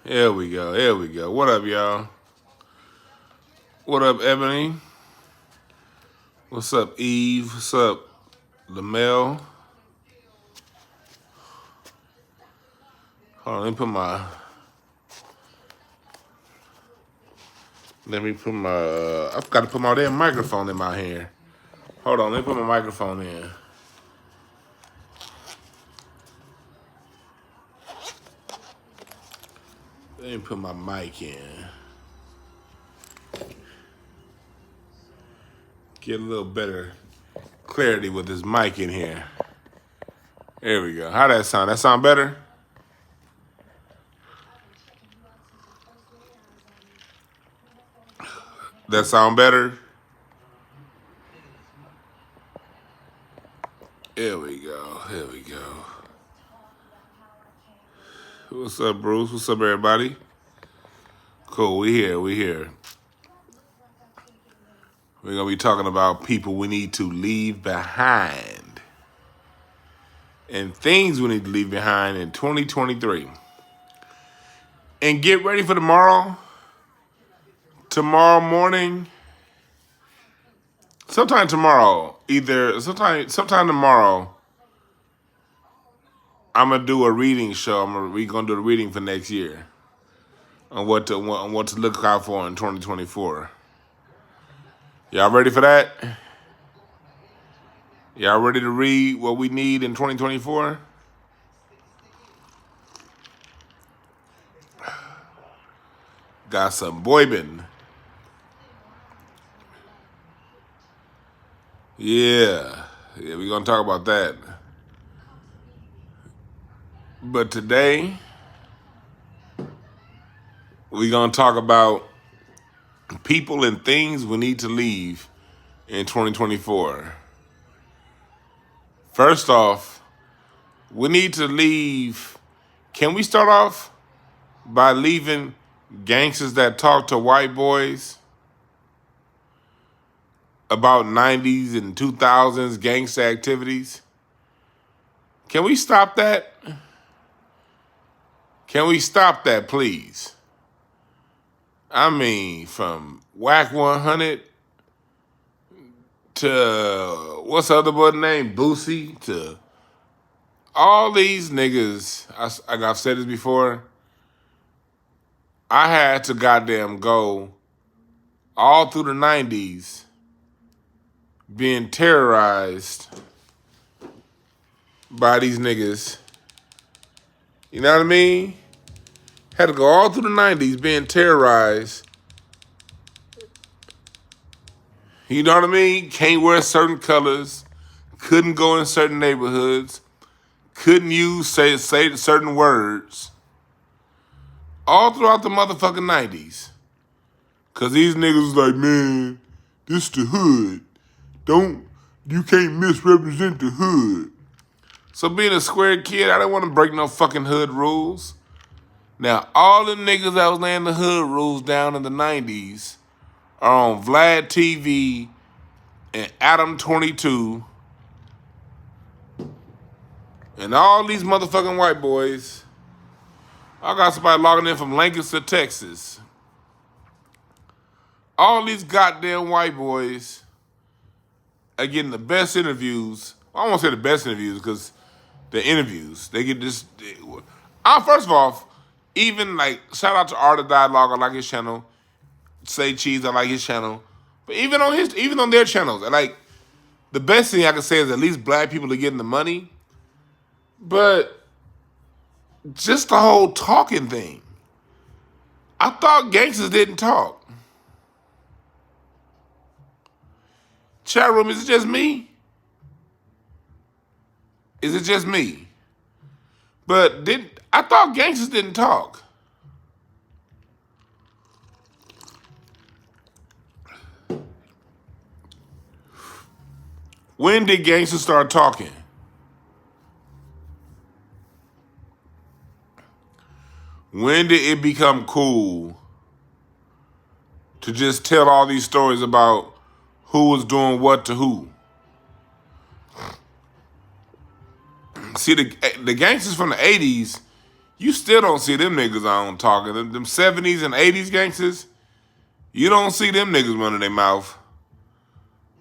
Here we go. Here we go. What up, y'all? What up, Ebony? What's up, Eve? What's up, LaMel? Hold on, let me put my... I forgot to put my damn microphone in my hand. Hold on, let me put my microphone in. Let me put my mic in. Get a little better clarity with this mic in here. There we go. How that sound? That sound better? That sound better? Here we go. Here we go. What's up, Bruce? What's up, everybody? Cool. We here. We're going to be talking about people we need to leave behind and things we need to leave behind in 2023. And get ready for tomorrow. Tomorrow morning. Sometime tomorrow. Sometime tomorrow. I'm going to do a reading show. We're going to do a reading for next year on what to look out for in 2024. Y'all ready for that? Y'all ready to read what we need in 2024? Got some boybin. Yeah, we're going to talk about that. But today, we're going to talk about people and things we need to leave in 2024. First off, we need to leave. Can we start off by leaving gangsters that talk to white boys about 90s and 2000s gangster activities? Can we stop that? Can we stop that, please? I mean, from Whack 100 to, what's the other boy name? Boosie, to all these niggas. I've said this before. I had to goddamn go all through the 90s being terrorized by these niggas. You know what I mean? Had to go all through the 90s being terrorized. You know what I mean? Can't wear certain colors. Couldn't go in certain neighborhoods. Couldn't say certain words. All throughout the motherfucking 90s. Because these niggas was like, man, this the hood. You can't misrepresent the hood. So being a square kid, I didn't want to break no fucking hood rules. Now, all them niggas that was laying the hood rules down in the 90s are on Vlad TV and Adam 22 and all these motherfucking white boys. I got somebody logging in from Lancaster, Texas. All these goddamn white boys are getting the best interviews. I don't want to say the best interviews because the interviews, they get this. First of all, even like, shout out to Art of Dialogue, I like his channel. Say Cheese, I like his channel. But even on their channels, like, the best thing I can say is at least black people are getting the money. But just the whole talking thing. I thought gangsters didn't talk. Chat room, is it just me? Is it just me? But I thought gangsters didn't talk. When did gangsters start talking? When did it become cool to just tell all these stories about who was doing what to who? See, the gangsters from the 80s You still don't see them niggas on talking. Them 70s and 80s gangsters, you don't see them niggas running their mouth.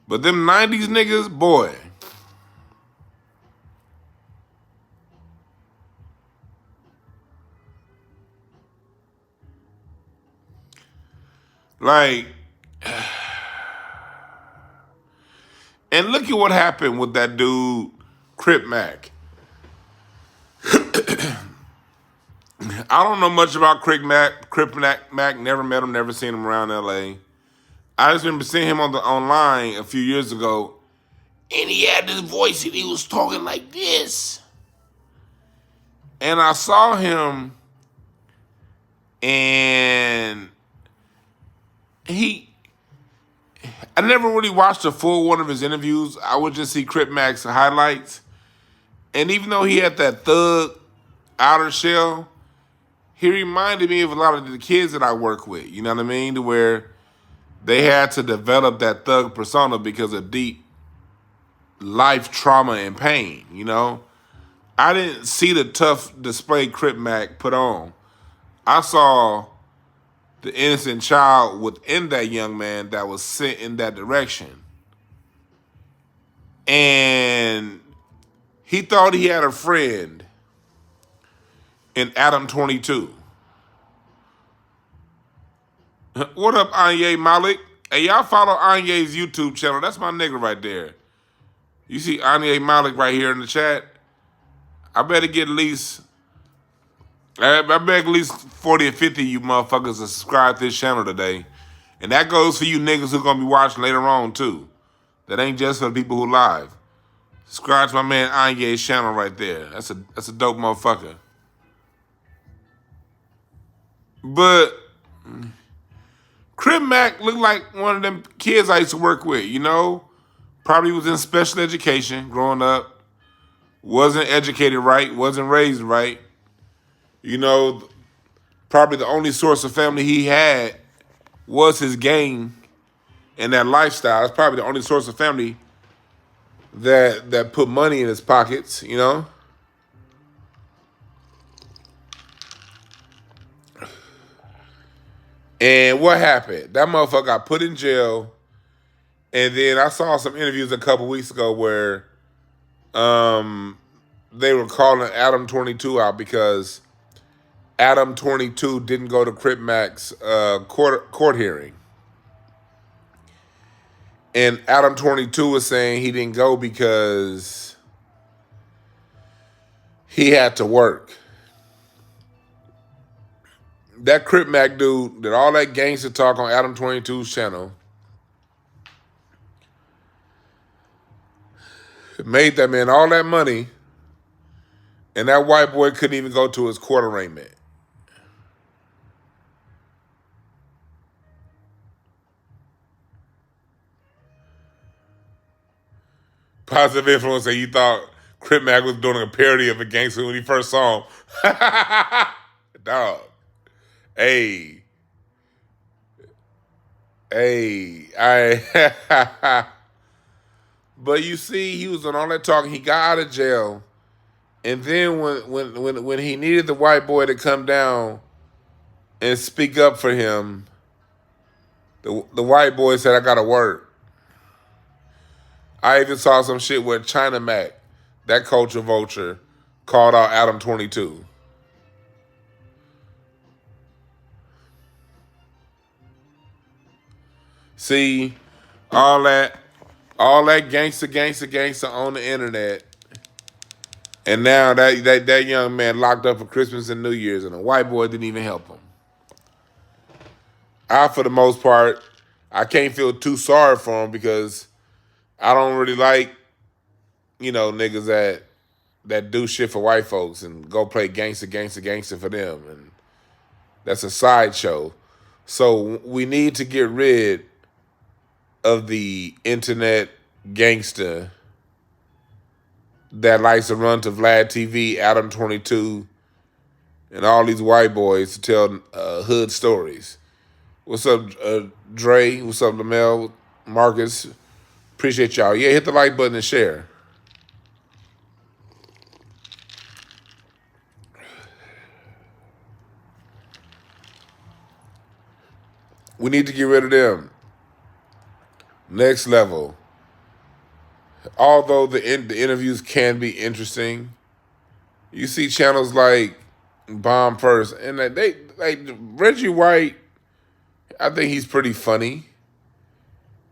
But them 90s niggas, boy. Like, and look at what happened with that dude, Crip Mac. I don't know much about Crip Mac, never met him, never seen him around LA. I just remember seeing him online a few years ago, and he had this voice and he was talking like this. And I saw him, and I never really watched a full one of his interviews. I would just see Crip Mac's highlights. And even though he had that thug outer shell, he reminded me of a lot of the kids that I work with. You know what I mean? To where they had to develop that thug persona because of deep life trauma and pain, you know? I didn't see the tough display Crip Mac put on. I saw the innocent child within that young man that was sent in that direction. And he thought he had a friend in Adam 22. What up, Anye Malik? Hey, y'all follow Anye's YouTube channel. That's my nigga right there. You see Anye Malik right here in the chat? I better get at least 40 or 50 of you motherfuckers to subscribe to this channel today. And that goes for you niggas who gonna be watching later on too. That ain't just for the people who live. Subscribe to my man Anye's channel right there. That's a dope motherfucker. But Crip Mac looked like one of them kids I used to work with, you know? Probably was in special education growing up. Wasn't educated right, wasn't raised right. You know, probably the only source of family he had was his gang and that lifestyle. That's probably the only source of family that put money in his pockets, you know? And what happened? That motherfucker got put in jail. And then I saw some interviews a couple weeks ago where they were calling Adam 22 out because Adam 22 didn't go to Crip Mac's court hearing. And Adam 22 was saying he didn't go because he had to work. That Crip Mac dude did all that gangster talk on Adam 22's channel. Made that man all that money. And that white boy couldn't even go to his court arraignment. Positive influence that you thought Crip Mac was doing a parody of a gangster when he first saw him. Dog. Hey. But you see, he was on all that talking. He got out of jail. And then when he needed the white boy to come down and speak up for him, the white boy said, I gotta work. I even saw some shit where China Mac, that culture vulture, called out Adam 22. See, all that gangster on the internet. And now that young man locked up for Christmas and New Year's, and the white boy didn't even help him. For the most part, I can't feel too sorry for him because I don't really like, niggas that do shit for white folks and go play gangster for them. And that's a sideshow. So we need to get rid of the internet gangster that likes to run to Vlad TV, Adam 22, and all these white boys to tell hood stories. What's up, Dre? What's up, Lamel? Marcus? Appreciate y'all. Yeah, hit the like button and share. We need to get rid of them. Next level. Although the interviews can be interesting, you see channels like Bomb First, and they like Reggie White. I think he's pretty funny.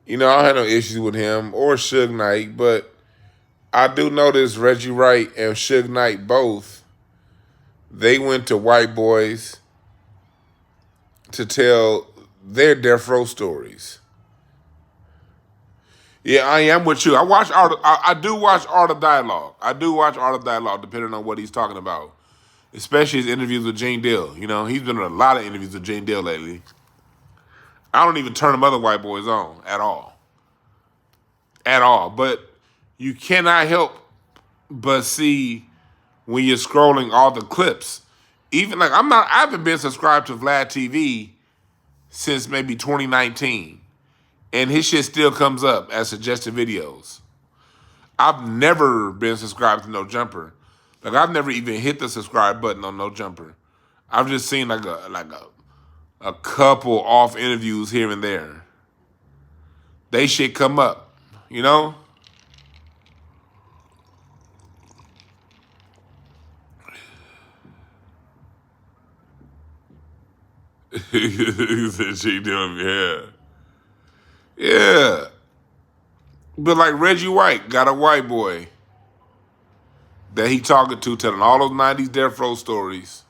You know, I don't have no issues with him or Suge Knight, but I do notice Reggie Wright and Suge Knight both, they went to white boys to tell their death row stories. Yeah, I am with you. I do watch Art of Dialogue. I do watch Art of Dialogue, depending on what he's talking about. Especially his interviews with Gene Deal. You know, he's been in a lot of interviews with Gene Deal lately. I don't even turn them other white boys on at all. At all. But you cannot help but see when you're scrolling all the clips. Even like I haven't been subscribed to Vlad TV since maybe 2019. And his shit still comes up as suggested videos. I've never been subscribed to No Jumper. Like I've never even hit the subscribe button on No Jumper. I've just seen like a couple off interviews here and there. They shit come up, you know? He said she doing, yeah. Yeah. But like Reggie White got a white boy that he talking to, telling all those 90s death row stories.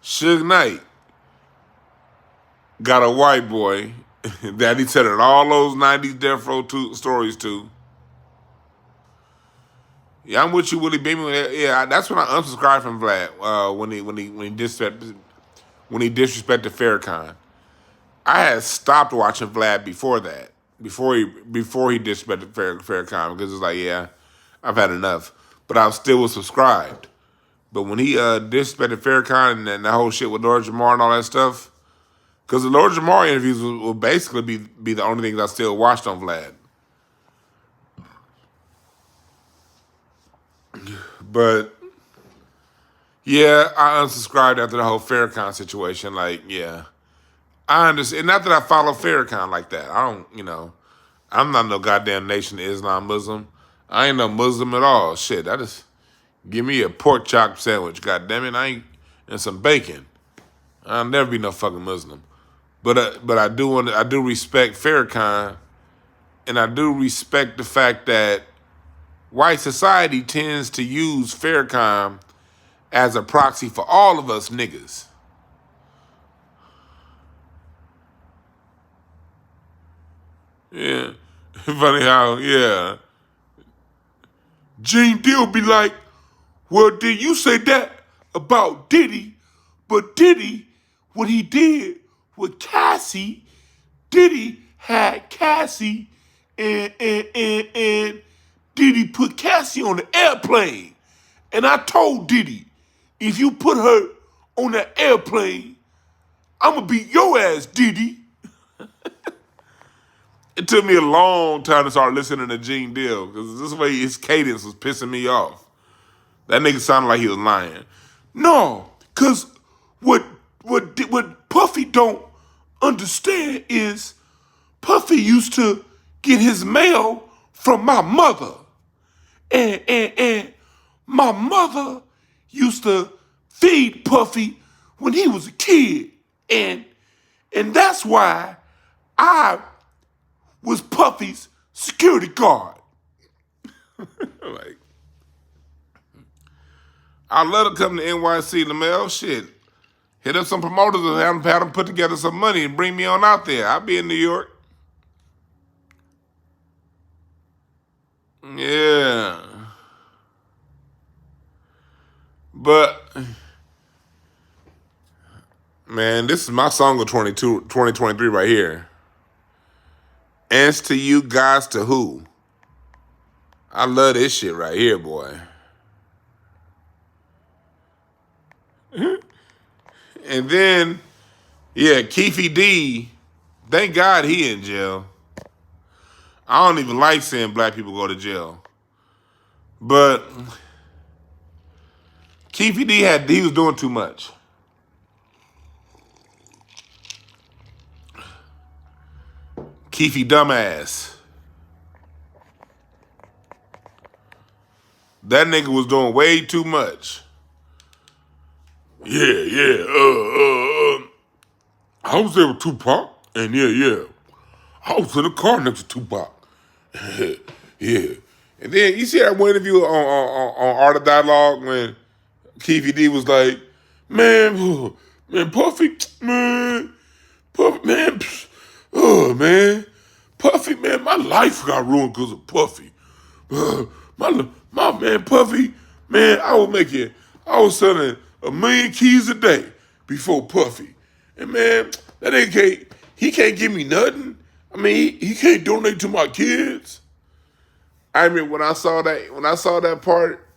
Suge Knight got a white boy that he telling all those 90s death row stories to. Yeah, I'm with you, Willie Beeman. Yeah, that's when I unsubscribed from Vlad when he disrespected Farrakhan. I had stopped watching Vlad before that, before he disrespected Farrakhan, because it's like, yeah, I've had enough. But I still was subscribed. But when he disrespected Farrakhan and the whole shit with Lord Jamar and all that stuff, because the Lord Jamar interviews will basically be the only things I still watched on Vlad. But yeah, I unsubscribed after the whole Farrakhan situation. Like, yeah. I understand. Not that I follow Farrakhan like that. I don't, I'm not no goddamn Nation of Islam Muslim. I ain't no Muslim at all. Shit, I just give me a pork chop sandwich, goddamn it. And some bacon. I'll never be no fucking Muslim. But I do respect Farrakhan, and I do respect the fact that white society tends to use Farrakhan as a proxy for all of us niggas. Yeah. Funny how, yeah. Gene Deal be like, well, did you say that about Diddy? But Diddy, what he did with Cassie, Diddy had Cassie and Diddy put Cassie on the airplane. And I told Diddy, if you put her on that airplane, I'ma beat your ass, Diddy. It took me a long time to start listening to Gene Deal, because this way his cadence was pissing me off. That nigga sounded like he was lying. No, because what Puffy don't understand is Puffy used to get his mail from my mother. And my mother used to feed Puffy when he was a kid. And that's why I was Puffy's security guard. Like, I let her come to NYC in the mail. Shit. Hit up some promoters and have them put together some money and bring me on out there. I'll be in New York. Yeah. But, man, this is my song of 2023 right here. Ants to you, guys to who? I love this shit right here, boy. And then, yeah, Keef D, thank God he in jail. I don't even like seeing black people go to jail. But Keef D he was doing too much. Keef dumbass. That nigga was doing way too much. Yeah. I was there with Tupac, and yeah. I was in the car next to Tupac. Yeah. And then you see that one interview on Art of Dialogue when Keef D was like, man, Puffy, man, Puffy, man, my life got ruined because of Puffy. My man, Puffy, man, I was selling 1 million keys a day before Puffy. And man, that nigga can't give me nothing. I mean, he can't donate to my kids. I mean, when I saw that part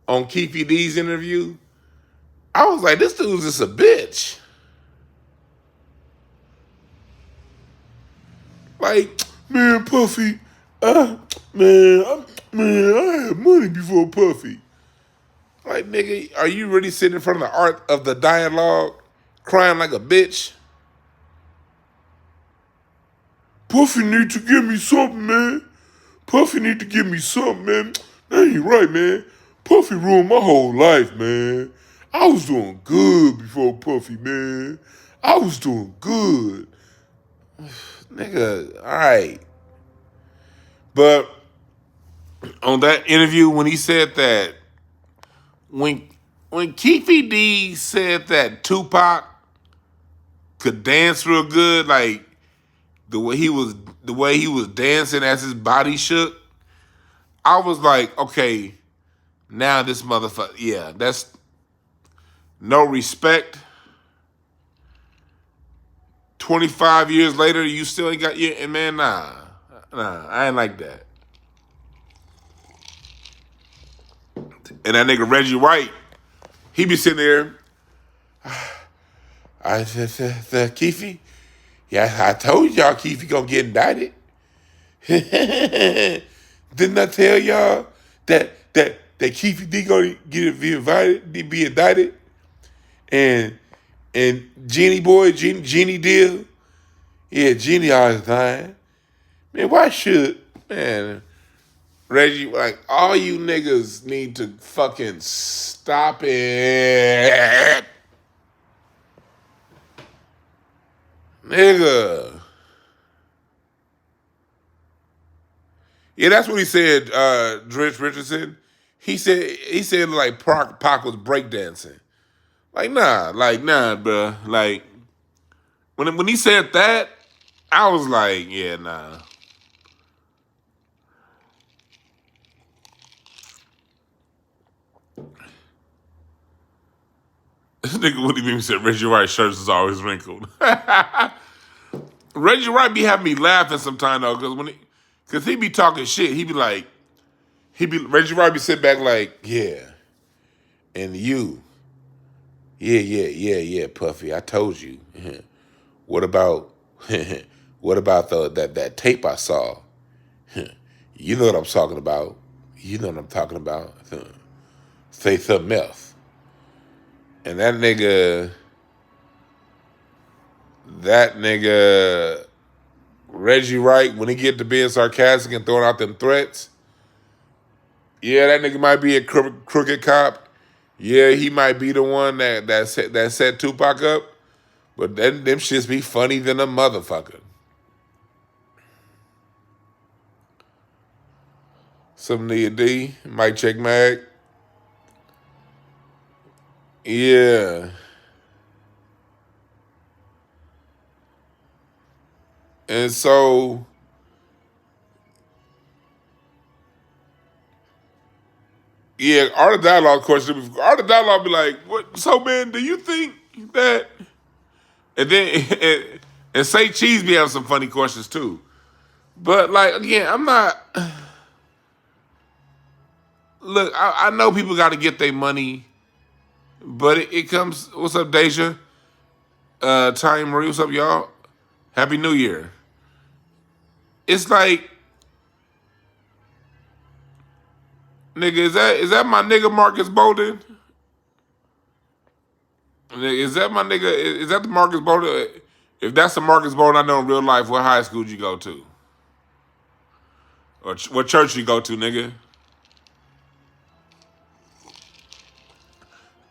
on Keef D's interview, I was like, this dude's just a bitch. Like, man, Puffy, I had money before Puffy. Like, nigga, are you really sitting in front of the Art of the Dialogue crying like a bitch? Puffy need to give me something, man. Puffy need to give me something, man. That ain't right, man. Puffy ruined my whole life, man. I was doing good before Puffy, man. I was doing good. Nigga, all right. But on that interview, when he said that, when Keef D said that Tupac could dance real good, like the way he was dancing as his body shook, I was like, okay, now this motherfucker, yeah, that's no respect. 25 years later, you still ain't got your, and man, nah, I ain't like that. And that nigga Reggie White, he be sitting there, Keefy, yeah, I told y'all Keefy gonna get indicted. Didn't I tell y'all that Keefy D gonna be indicted? And Jeannie deal, yeah, Jeannie always lying. Man, why should, man, Reggie, like, all you niggas need to fucking stop it. Nigga. Yeah, that's what he said, Drench Richardson. He said like Pac was breakdancing. Like, nah, bruh. Like, when he said that, I was like, yeah, nah. This nigga Woody Beam said Reggie Wright's shirts is always wrinkled. Reggie Wright be having me laughing sometime though, cause he be talking shit. Reggie Wright be sitting back like, yeah, and you, yeah, Puffy, I told you. What about that tape I saw? You know what I'm talking about. Say something else. And that nigga, Reggie Wright, when he get to being sarcastic and throwing out them threats, yeah, that nigga might be a crooked cop. Yeah, he might be the one that set Tupac up. But then them shits be funny than a motherfucker. Some Nia D, Mike Check Mag. Yeah. And so, yeah, Art of Dialogue question. Art of Dialogue be like, what? So, man, do you think that? And then, and Say Cheese be having some funny questions too. But, like, again, I'm not. Look, I know people got to get their money, but it comes. What's up, Deja? Ty Marie, what's up, y'all? Happy New Year. It's like, nigga, is that my nigga Marcus Bolden? Is that my nigga? Is that the Marcus Bolden? If that's the Marcus Bowden I know in real life, what high school did you go to? Or what church you go to, nigga?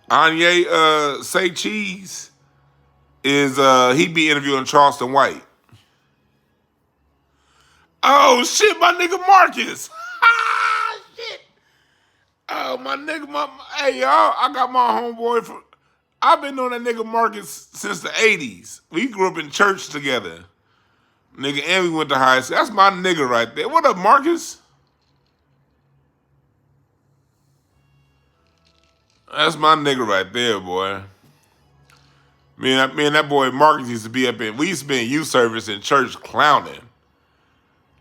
Anye Say Cheese is he be interviewing Charleston White. Oh shit, my nigga Marcus. Shit. Oh my nigga, hey y'all, I got my homeboy from. I've been knowing that nigga Marcus since the 80s. We grew up in church together. Nigga, and we went to high school. That's my nigga right there. What up, Marcus? That's my nigga right there, boy. Me and that boy Marcus used to be we used to be in youth service in church clowning.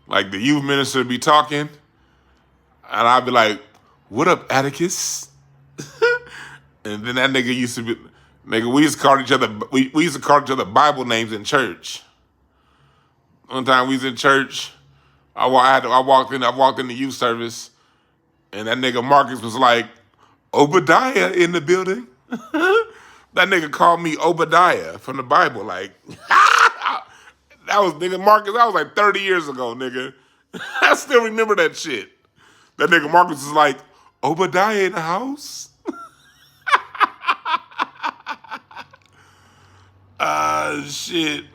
Like the youth minister would be talking, and I'd be like, what up, Atticus? And then that nigga used to be, nigga, we used to call each other, we used to call each other Bible names in church. One time we was in church, I walked in the youth service, and that nigga Marcus was like, Obadiah in the building. That nigga called me Obadiah from the Bible. Like, that was nigga Marcus. That was like 30 years ago, nigga. I still remember that shit. That nigga Marcus was like, Obadiah in the house? Shit.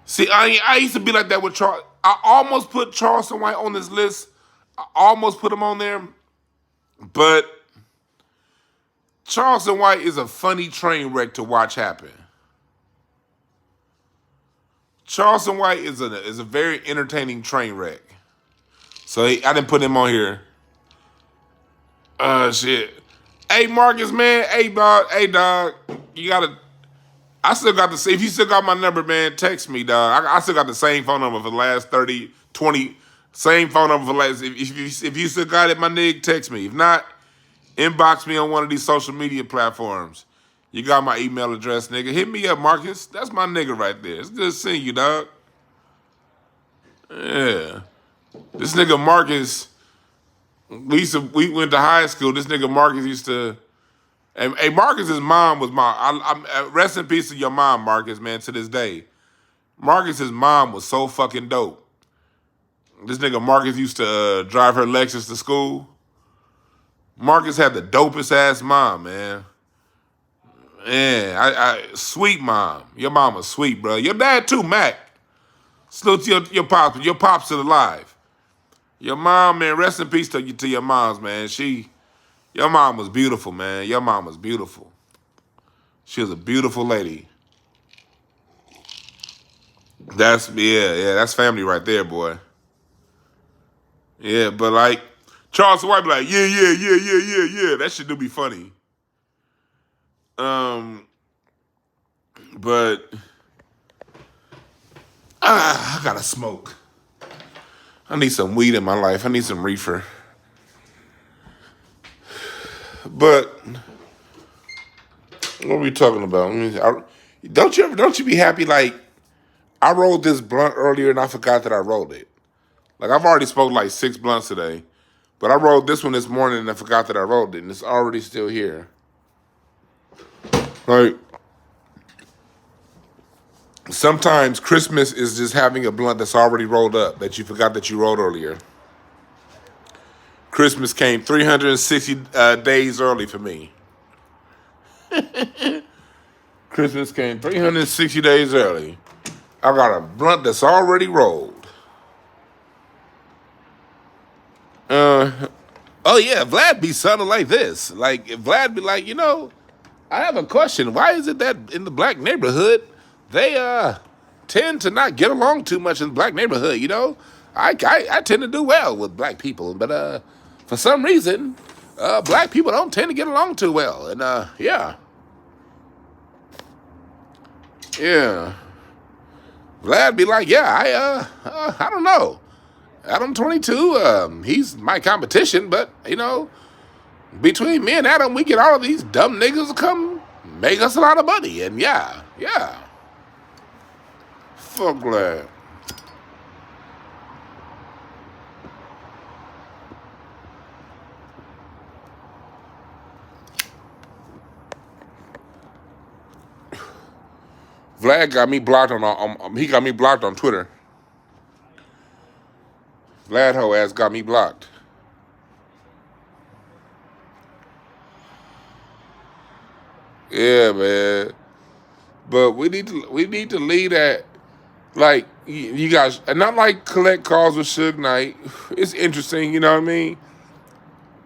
See, I used to be like that with Charles. I almost put Charleston White on this list. I almost put him on there. But Charleston White is a funny train wreck to watch happen. Charleston White is a very entertaining train wreck. So I didn't put him on here. Shit. Hey, Marcus, man. Hey, dog. You gotta. I still got the. If you still got my number, man, text me, dog. I still got the same phone number for the last 30, 20. Same phone number for the last. If you still got it, my nigga, text me. If not, inbox me on one of these social media platforms. You got my email address, nigga. Hit me up, Marcus. That's my nigga right there. It's good seeing you, dog. Yeah. This nigga Marcus. We went to high school. This nigga Marcus used to. And hey, Marcus's mom was rest in peace to your mom, Marcus, man, to this day. Marcus's mom was so fucking dope. This nigga Marcus used to drive her Lexus to school. Marcus had the dopest ass mom, man. Yeah, sweet mom. Your mom was sweet, bro. Your dad too, Mac. Salute to your pops, but your pops still alive. Your mom, man, rest in peace to your moms, man. Your mom was beautiful, man. Your mom was beautiful. She was a beautiful lady. That's family right there, boy. Yeah, but like, Charles White be like, yeah. That shit do be funny. But I gotta smoke. I need some weed in my life. I need some reefer. But what are we talking about? Don't you be happy? Like, I rolled this blunt earlier and I forgot that I rolled it. Like, I've already smoked like 6 blunts today, but I rolled this one this morning and I forgot that I rolled it, and it's already still here. Like, sometimes Christmas is just having a blunt that's already rolled up that you forgot that you rolled earlier. Christmas came 360 days early for me. Christmas came 360 days early. I got a blunt that's already rolled. Oh yeah, Vlad be sounding like this. Like, Vlad be like, I have a question. Why is it that in the black neighborhood, they tend to not get along too much in the black neighborhood, I tend to do well with black people, but for some reason, black people don't tend to get along too well. And yeah. Vlad be like, yeah, I don't know. Adam 22, he's my competition, but, between me and Adam, we get all of these dumb niggas to come make us a lot of money. And yeah. Fuck Vlad. Vlad got me blocked he got me blocked on Twitter. Vlad ho ass got me blocked. Yeah, man. But we need to lead that. Like you guys, and not like collect calls with Suge Knight. It's interesting, you know what I mean.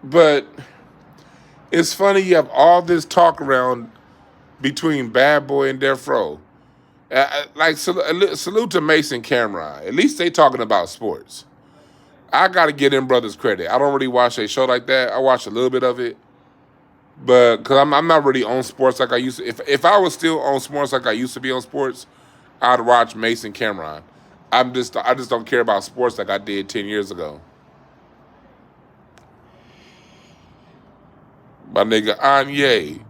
But it's funny you have all this talk around between Bad Boy and Death Row. Salute to Mason Cameron. At least they talking about sports. I gotta give them brothers credit. I don't really watch a show like that. I watch a little bit of it, but because I'm not really on sports like I used to. If I was still on sports like I used to be on sports, I'd watch Mason Cameron. I just don't care about sports like I did 10 years ago. My nigga Anye.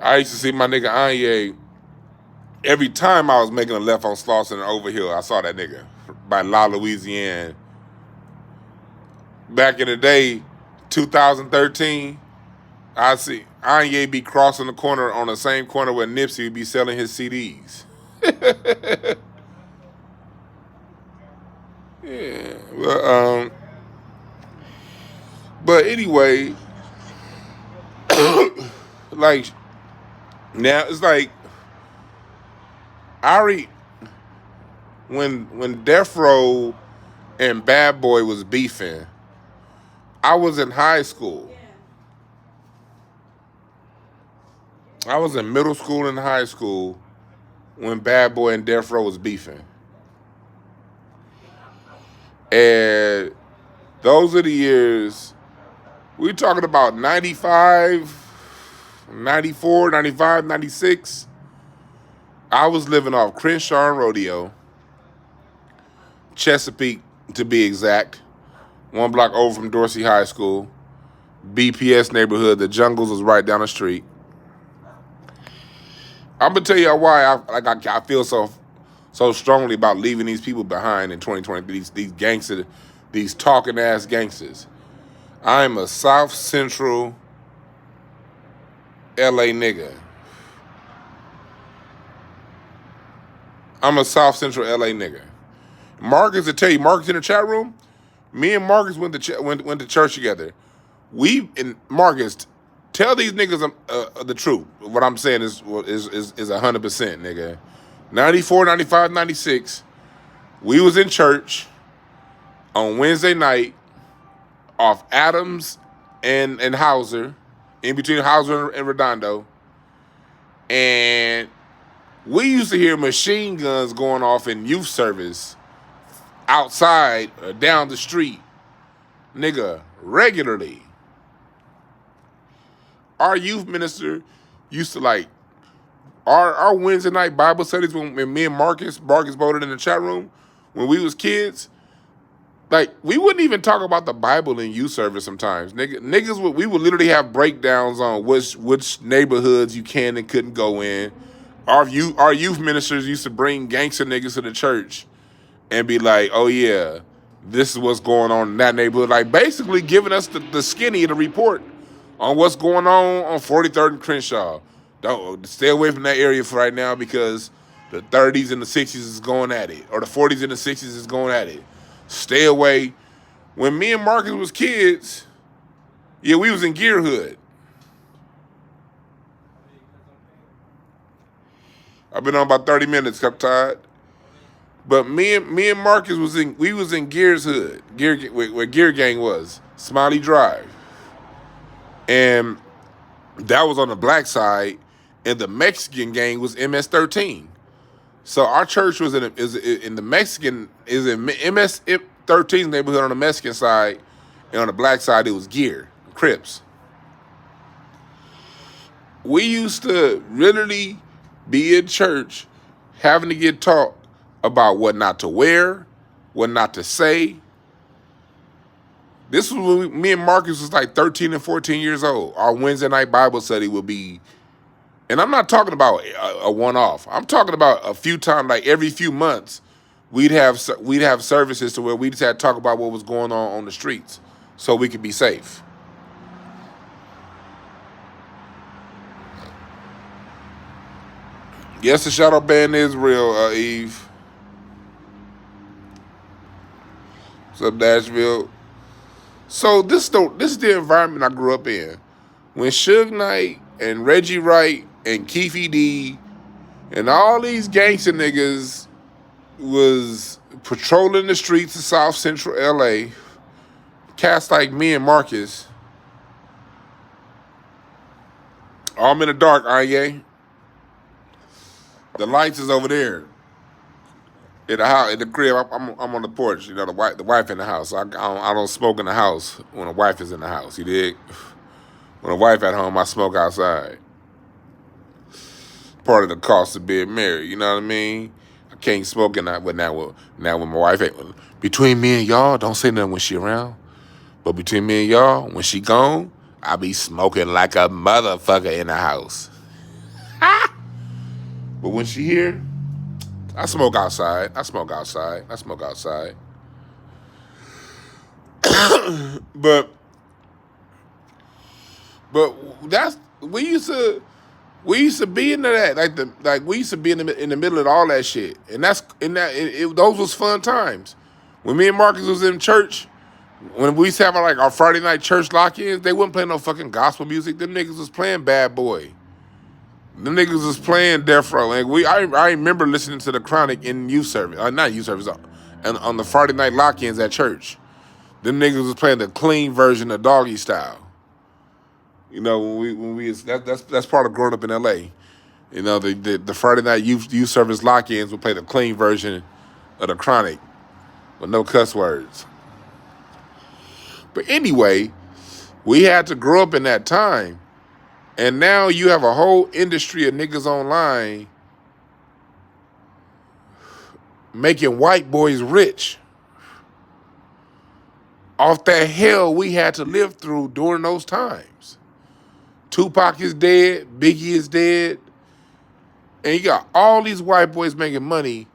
I used to see my nigga Anye every time I was making a left on Slauson and Overhill. I saw that nigga by La Louisiane. Back in the day, 2013, I see Anye be crossing the corner on the same corner where Nipsey would be selling his CDs. Yeah. But anyway, like now it's like Ari when Death Row and Bad Boy was beefing, I was in high school. I was in middle school and high school when Bad Boy and Death Row was beefing. And those are the years, we're talking about 95, 94, 95, 96. I was living off Crenshaw and Rodeo, Chesapeake to be exact, 1 block over from Dorsey High School, BPS neighborhood. The Jungles was right down the street. I'm gonna tell you why I feel so strongly about leaving these people behind in 2020. These gangsters, these talking ass gangsters. I'm a South Central LA nigga. I'm a South Central LA nigga. Marcus, to tell you, Marcus in the chat room, me and Marcus went to church together. Marcus, tell these niggas the truth. What I'm saying is 100%, nigga. 94, 95, 96, we was in church on Wednesday night off Adams and Hauser, in between Hauser and Redondo. And we used to hear machine guns going off in youth service outside or down the street, nigga, regularly. Our youth minister used to like, our Wednesday night Bible studies when me and Marcus voted in the chat room, when we was kids, like, we wouldn't even talk about the Bible in youth service sometimes. We would literally have breakdowns on which neighborhoods you can and couldn't go in. Our youth ministers used to bring gangster niggas to the church and be like, oh yeah, this is what's going on in that neighborhood. Like, basically giving us the skinny of the report on what's going on 43rd and Crenshaw. Don't stay away from that area for right now because the 30s and the 60s is going at it, or the 40s and the 60s is going at it. Stay away. When me and Marcus was kids, yeah, we was in Gear Hood. I've been on about 30 minutes, I'm tired. But me and Marcus was in Gear's Hood, where Gear Gang was, Smiley Drive. And that was on the black side, and the Mexican gang was MS-13. So our church was in the Mexican, is in MS-13's neighborhood on the Mexican side, and on the black side it was Gear, Crips. We used to literally be in church having to get taught about what not to wear, what not to say. This was when me and Marcus was like 13 and 14 years old. Our Wednesday night Bible study would be, and I'm not talking about a one-off. I'm talking about a few times, like every few months, we'd have services to where we just had to talk about what was going on the streets so we could be safe. Yes, the shadow ban is real, Eve. What's up, Nashville? So this is the environment I grew up in. When Suge Knight and Reggie Wright and Keef D and all these gangster niggas was patrolling the streets of South Central LA, cats like me and Marcus, I'm in the dark, Anye. The lights is over there. In the house, in the crib, I'm on the porch. You know, the wife in the house. I don't smoke in the house when the wife is in the house. You dig? When the wife at home, I smoke outside. Part of the cost of being married. You know what I mean? I can't smoke in that with now when my wife ain't. Between me and y'all, don't say nothing when she around. But between me and y'all, when she gone, I be smoking like a motherfucker in the house. But when she here, I smoke outside. But that's we used to be into that. We used to be in the middle of all that shit. And those was fun times. When me and Marcus was in church, when we used to have our Friday night church lock-ins, they wouldn't play no fucking gospel music. Them niggas was playing Bad Boy. Them niggas was playing Death Row. I remember listening to the Chronic in youth service, not youth service, and on the Friday night lock-ins at church. Them niggas was playing the clean version of Doggy Style. You know, that's part of growing up in LA. You know, the Friday night youth service lock-ins would play the clean version of the Chronic with no cuss words. But anyway, we had to grow up in that time. And now you have a whole industry of niggas online making white boys rich off that hell we had to live through during those times. Tupac is dead, Biggie is dead, and you got all these white boys making money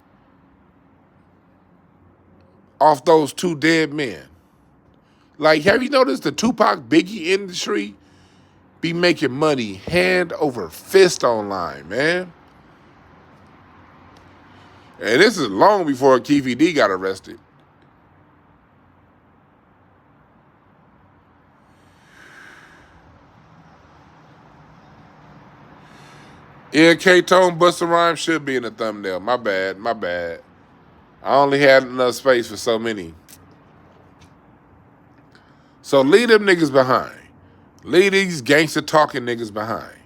off those two dead men. Like, have you noticed the Tupac Biggie industry be making money hand over fist online, man? And this is long before Keef D got arrested. Yeah, K-Tone Busta Rhymes should be in the thumbnail. My bad. I only had enough space for so many. So leave them niggas behind. Leave these gangster talking niggas behind.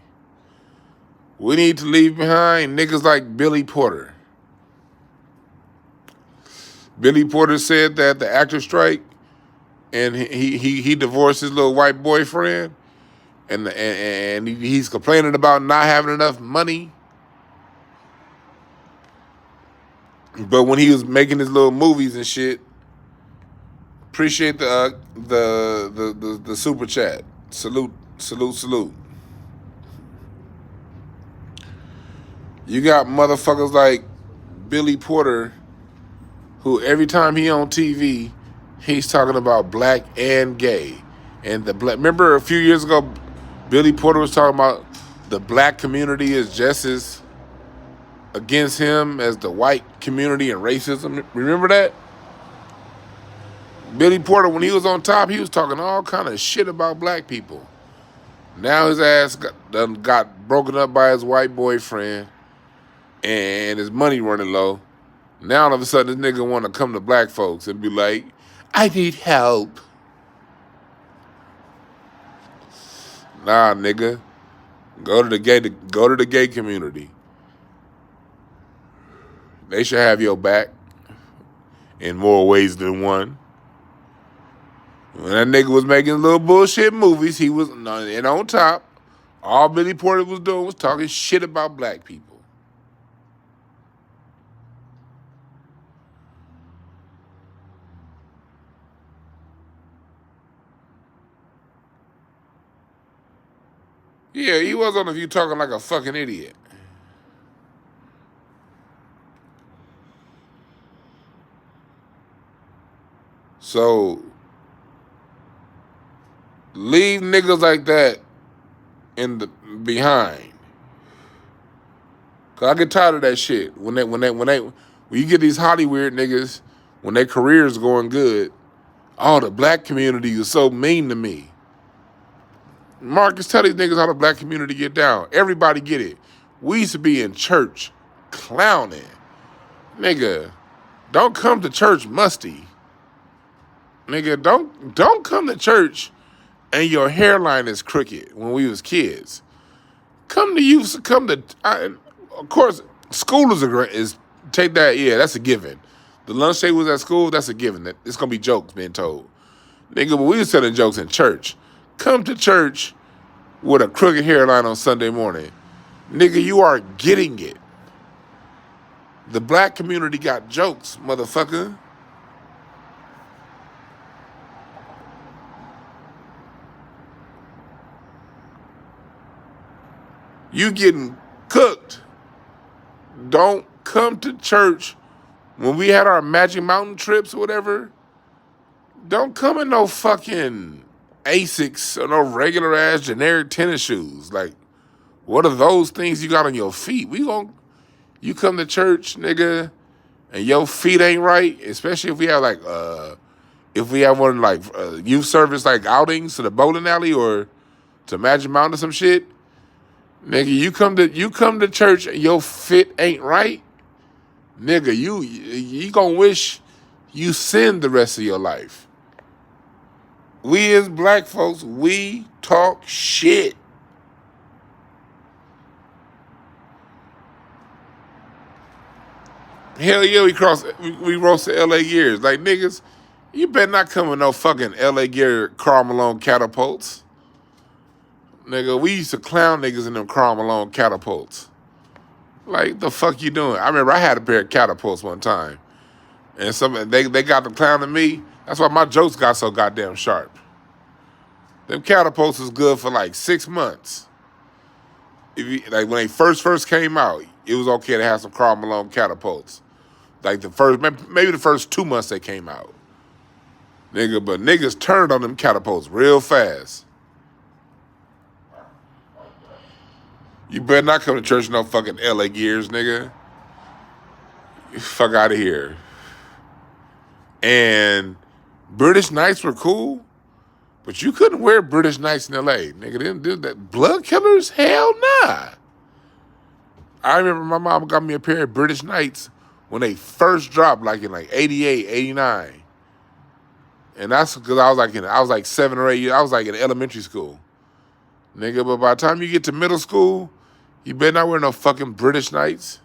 We need to leave behind niggas like Billy Porter. Billy Porter said that the actor strike, and he divorced his little white boyfriend, and he's complaining about not having enough money. But when he was making his little movies and shit, appreciate the super chat. Salute. You got motherfuckers like Billy Porter, who every time he on TV, he's talking about black and gay. And remember a few years ago, Billy Porter was talking about the black community is just as against him as the white community and racism. Remember that? Billy Porter, when he was on top, he was talking all kind of shit about black people. Now his ass got broken up by his white boyfriend and his money running low. Now all of a sudden this nigga want to come to black folks and be like, I need help. Nah, nigga. Go to the gay community. They should have your back in more ways than one. When that nigga was making little bullshit movies, he was, and on top, all Billy Porter was doing was talking shit about black people. Yeah, he was on The View talking like a fucking idiot. So, leave niggas like that behind. Cause I get tired of that shit. When you get these Hollywood niggas, when their careers going good, oh, the black community is so mean to me. Marcus, tell these niggas how the black community get down. Everybody get it. We used to be in church clowning. Nigga, don't come to church musty. Nigga, don't come to church and your hairline is crooked when we was kids. Of course, school is take that, yeah, that's a given. The lunch table was at school, that's a given. It's gonna be jokes being told. Nigga, but we was telling jokes in church. Come to church with a crooked hairline on Sunday morning. Nigga, you are getting it. The black community got jokes, motherfucker. You getting cooked. Don't come to church when we had our Magic Mountain trips or whatever. Don't come in no fucking Asics or no regular ass generic tennis shoes. Like, what are those things you got on your feet? You come to church, nigga, and your feet ain't right, especially if we have one like youth service like outings to the bowling alley or to Magic Mountain or some shit. Nigga, you come to church and your fit ain't right, nigga, you gonna wish you sinned the rest of your life. We as black folks, we talk shit. Hell yeah, we roasted LA Gears. Like, niggas, you better not come with no fucking LA Gear Karl Malone catapults. Nigga, we used to clown niggas in them Karl Malone catapults. Like, the fuck you doing? I remember I had a pair of catapults one time. And they got the clowning me. That's why my jokes got so goddamn sharp. Them catapults was good for like 6 months. Like when they first came out, it was okay to have some Karl Malone catapults. Like maybe the first 2 months they came out. Nigga, but niggas turned on them catapults real fast. You better not come to church with no fucking LA Gears, nigga. Fuck out of here. And British Knights were cool, but you couldn't wear British Knights in LA. Nigga, didn't do that. Blood killers? Hell nah. I remember my mom got me a pair of British Knights when they first dropped, like in like 88, 89. And that's because I was like 7 or 8 years. I was like in elementary school. Nigga, but by the time you get to middle school, you better not wear no fucking British Knights.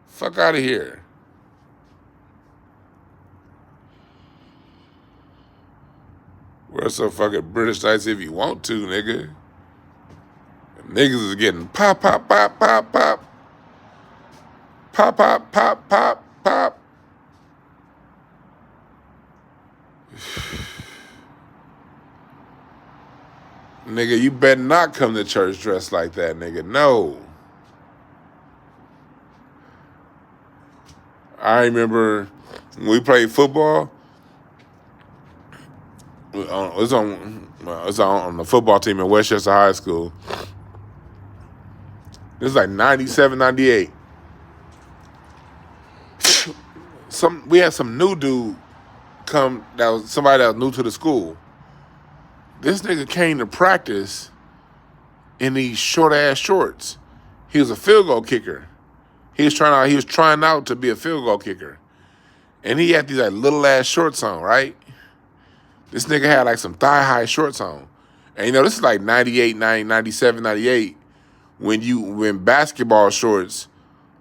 Fuck out of here. Wear some fucking British Knights if you want to, nigga. Niggas is getting pop, pop, pop, pop, pop. Pop, pop, pop, pop, pop. Nigga, you better not come to church dressed like that, nigga. No. I remember when we played football. It was on the football team at Westchester High School. This is like 97, 98. We had some new dude come that was somebody that was new to the school. This nigga came to practice in these short ass shorts. He was a field goal kicker. He was trying out to be a field goal kicker. And he had these like little ass shorts on, right? This nigga had like some thigh high shorts on. And you know, this is like 98, 97, 98, when basketball shorts,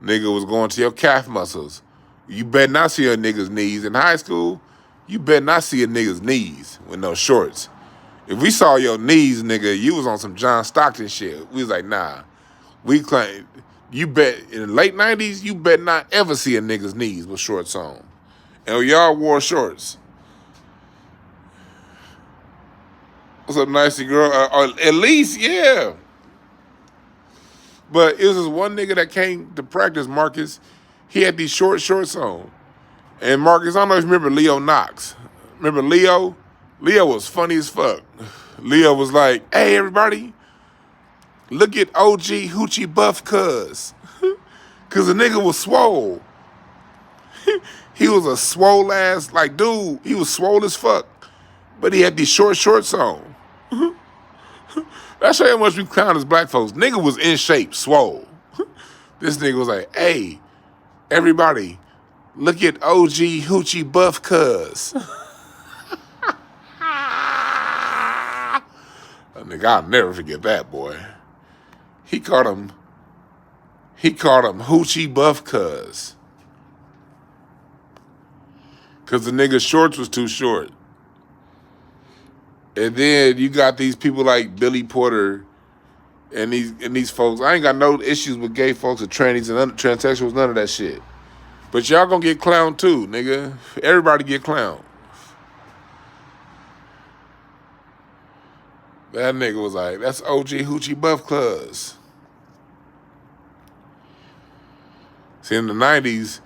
nigga, was going to your calf muscles. You better not see a nigga's knees. In high school, you better not see a nigga's knees with no shorts. If we saw your knees, nigga, you was on some John Stockton shit. We was like, nah. We claim, you bet, in the late 90s, you better not ever see a nigga's knees with shorts on. And y'all wore shorts. What's up, nicey girl? At least, yeah. But it was this one nigga that came to practice, Marcus. He had these short shorts on. And Marcus, I don't know if you remember Leo Knox. Remember Leo? Leo was funny as fuck. Leo was like, hey, everybody, Look at OG Hoochie Buff Cuz. Cause the nigga was swole. He was a swole ass, like, dude, he was swole as fuck. But he had these short shorts on. That's how much we clown as black folks. Nigga was in shape, swole. This nigga was like, hey, everybody, look at OG Hoochie Buff Cuz. Nigga, I'll never forget that, boy. He called him Hoochie Buff Cuz. Cause the nigga's shorts was too short. And then you got these people like Billy Porter and these folks. I ain't got no issues with gay folks or trannies and transsexuals, none of that shit. But y'all gonna get clowned too, nigga. Everybody get clowned. That nigga was like, that's OG Hoochie Buff Cuz. See, in the 90s,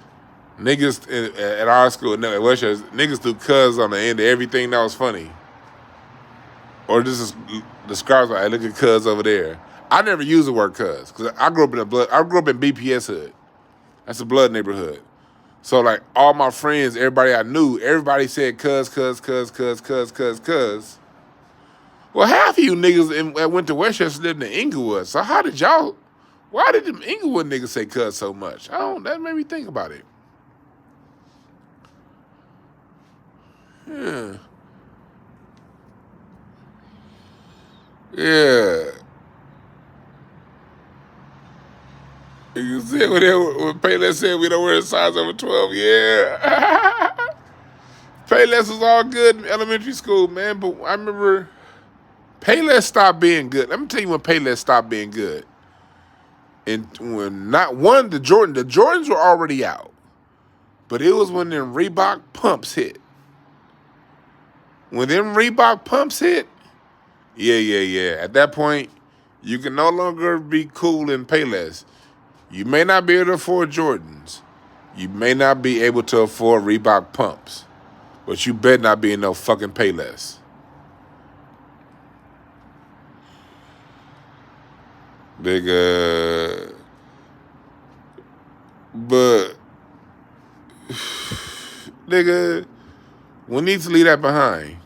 niggas at our school, at Westchester, niggas threw cuz on the end of everything that was funny. Or just describes like, hey, look at cuz over there. I never used the word cuz, because I grew up in BPS hood. That's a blood neighborhood. So like all my friends, everybody I knew, everybody said cuz. Well, half of you niggas that went to Westchester lived in Inglewood. So why did them Inglewood niggas say cuz so much? That made me think about it. Yeah. Yeah. You see when Payless said we don't wear a size over 12? Yeah. Payless was all good in elementary school, man, but I remember Payless stopped being good. Let me tell you when Payless stopped being good. And when the Jordans were already out. But it was when them Reebok pumps hit. When them Reebok pumps hit, yeah. At that point, you can no longer be cool in Payless. You may not be able to afford Jordans. You may not be able to afford Reebok pumps. But you better not be in no fucking Payless. But nigga, we need to leave that behind.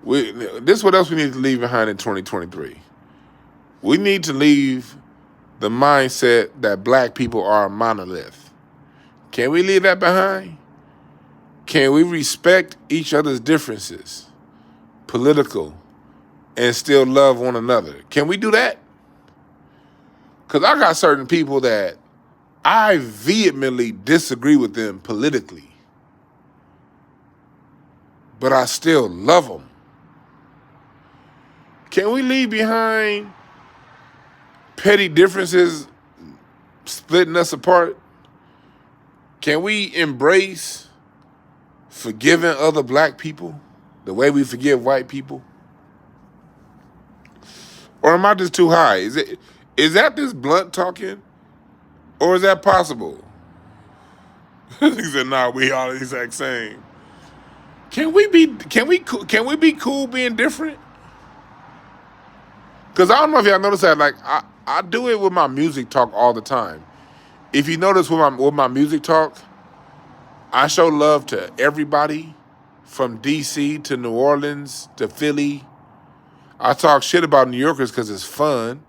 This is what else we need to leave behind in 2023. We need to leave the mindset that black people are a monolith. Can we leave that behind? Can we respect each other's differences, political, and still love one another? Can we do that? Because I got certain people that I vehemently disagree with them politically, but I still love them. Can we leave behind petty differences splitting us apart? Can we embrace forgiving other black people the way we forgive white people? Or am I just too high? Is that this blunt talking? Or is that possible? He said, nah, we all the exact same. Can we be cool being different? Because I don't know if y'all notice that, like, I do it with my music talk all the time. If you notice with my music talk, I show love to everybody from DC to New Orleans to Philly. I talk shit about New Yorkers because it's fun,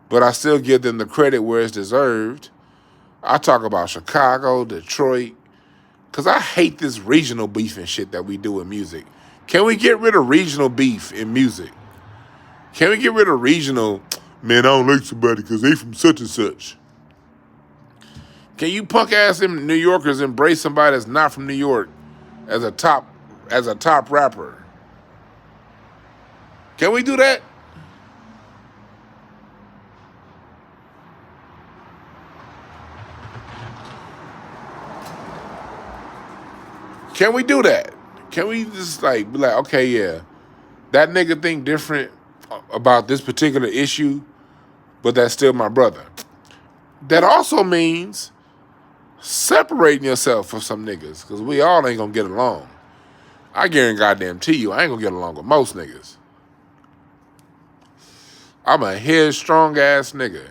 but I still give them the credit where it's deserved. I talk about Chicago, Detroit, because I hate this regional beef and shit that we do in music. Can we get rid of regional beef in music? Can we get rid of regional, man, I don't like somebody because they from such and such? Can you punk ass New Yorkers embrace somebody that's not from New York as a top rapper? Can we do that? Can we do that? Can we just like be like, okay, yeah, that nigga think different about this particular issue, but that's still my brother. That also means separating yourself from some niggas, because we all ain't gonna get along. I guarantee you, I ain't gonna get along with most niggas. I'm a headstrong ass nigga.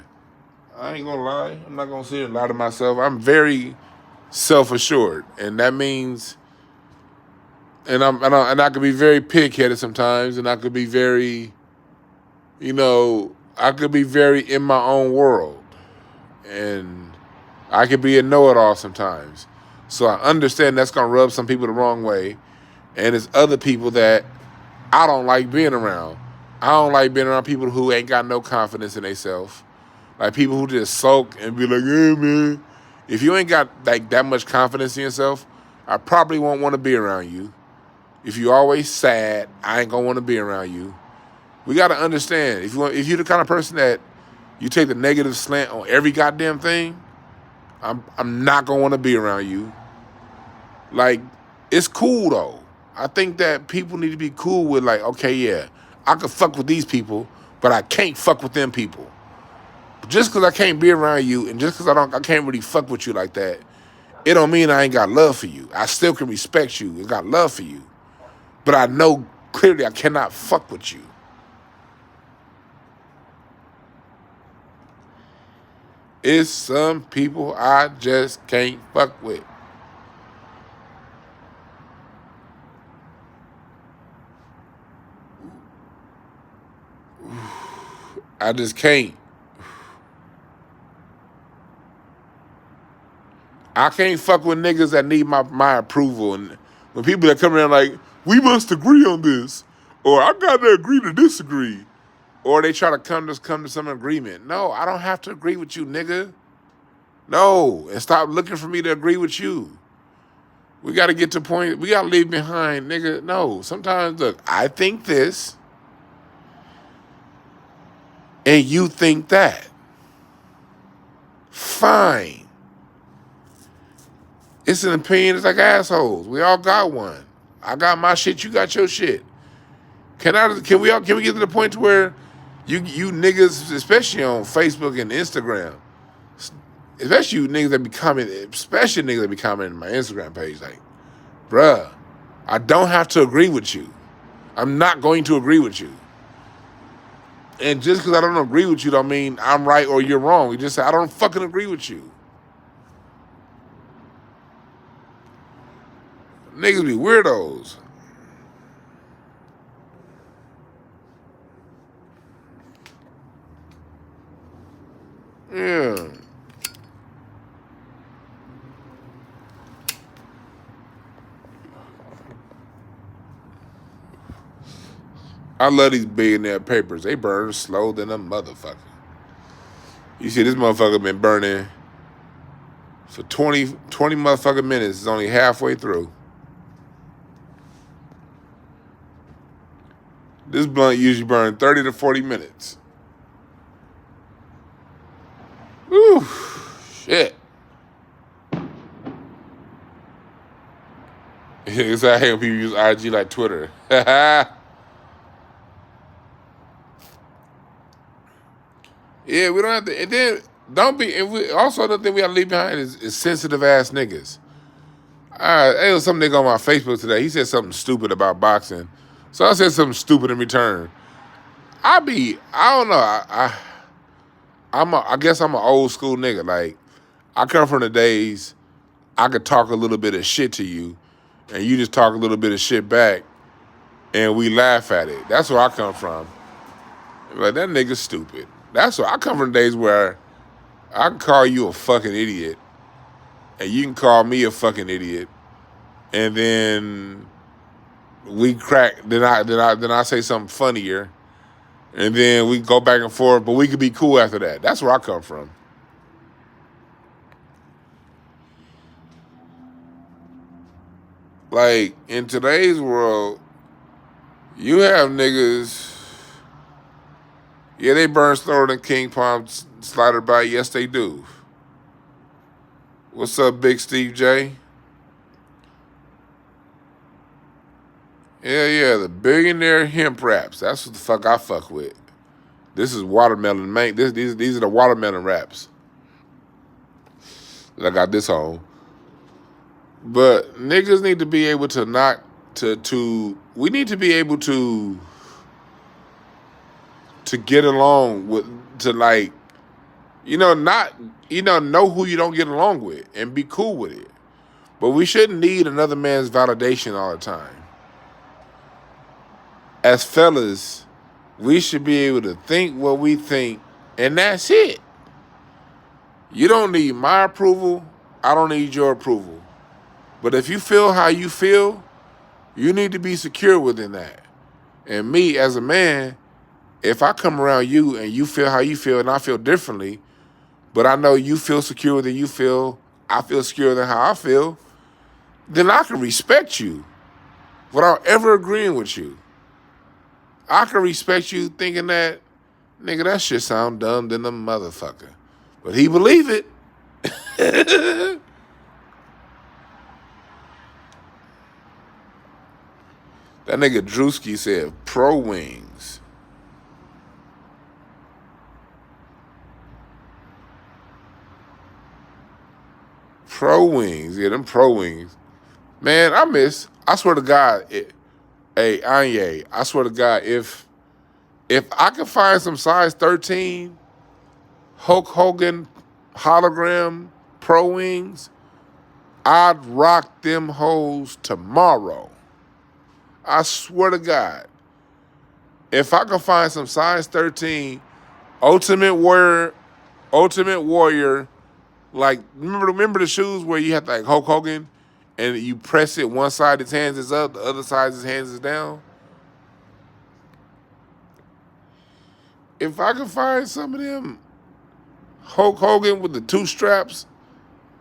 I ain't gonna lie. I'm not gonna sit here and lie to myself. I'm very self-assured, and that means, and I could be very pig-headed sometimes, and I could be very, I could be very in my own world, and I could be a know-it-all sometimes. So I understand that's gonna rub some people the wrong way, and there's other people that I don't like being around. I don't like being around people who ain't got no confidence in themselves. Like people who just sulk and be like, "Hey man," if you ain't got like that much confidence in yourself, I probably won't want to be around you. If you always sad, I ain't gonna want to be around you. We gotta understand if you're the kind of person that you take the negative slant on every goddamn thing, I'm not gonna want to be around you. Like, it's cool though. I think that people need to be cool with like, okay, yeah, I can fuck with these people, but I can't fuck with them people. Just because I can't be around you, and just because I can't really fuck with you like that, it don't mean I ain't got love for you. I still can respect you and got love for you, but I know clearly I cannot fuck with you. It's some people I just can't fuck with. I just can't. I can't fuck with niggas that need my approval. And when people that come around like, we must agree on this, or I gotta agree to disagree, or they try to come to some agreement. No, I don't have to agree with you, nigga. No, and stop looking for me to agree with you. We gotta get to the point, we gotta leave behind, nigga. No, sometimes, look, I think this, and you think that. Fine. It's an opinion. It's like assholes. We all got one. I got my shit. You got your shit. Can we get to the point to where you niggas, especially on Facebook and Instagram, especially you niggas that be commenting, especially niggas that be commenting on my Instagram page, like, bruh, I don't have to agree with you. I'm not going to agree with you. And just because I don't agree with you don't mean I'm right or you're wrong. You just say, I don't fucking agree with you. Niggas be weirdos. Yeah. I love these billionaire papers. They burn slow than a motherfucker. You see this motherfucker been burning for 20 motherfucking minutes. It's only halfway through. This blunt usually burns 30 to 40 minutes. Whew, shit. It's I hate when people use IG like Twitter. Yeah, we don't have to. And then don't be. And we also another thing we gotta leave behind is sensitive ass niggas. There was some nigga on my Facebook today. He said something stupid about boxing, so I said something stupid in return. I don't know. I guess I'm an old school nigga. Like, I come from the days I could talk a little bit of shit to you, and you just talk a little bit of shit back, and we laugh at it. That's where I come from. Like, that nigga's stupid. That's where I come from. Days where I can call you a fucking idiot, and you can call me a fucking idiot, and then we crack. Then I say something funnier, and then we go back and forth. But we could be cool after that. That's where I come from. Like, in today's world, you have niggas. Yeah, they burn slower than King Palm Slider Bite. Yes, they do. What's up, Big Steve J? Yeah, the billionaire hemp raps. That's what the fuck I fuck with. This is watermelon, man. These are the watermelon raps that I got this on. But niggas need to be able to not to we need to be able to to get along with, to like, know who you don't get along with and be cool with it. But we shouldn't need another man's validation all the time. As fellas, we should be able to think what we think, and that's it. You don't need my approval. I don't need your approval. But if you feel how you feel, you need to be secure within that. And me, as a man, if I come around you and you feel how you feel and I feel differently, but I know you feel secure than you feel, I feel secure than how I feel, then I can respect you without ever agreeing with you. I can respect you thinking that, nigga, that shit sound dumb than a motherfucker. But he believe it. That nigga Drewski said pro wings. Pro wings. Yeah, them pro wings. Man, I swear to God, hey, Anye, I swear to God, if I could find some size 13 Hulk Hogan hologram pro wings, I'd rock them hoes tomorrow. I swear to God. If I could find some size 13 Ultimate Warrior, like, remember the shoes where you have like Hulk Hogan and you press it, one side his hands is up, the other side his hands is down? If I could find some of them Hulk Hogan with the two straps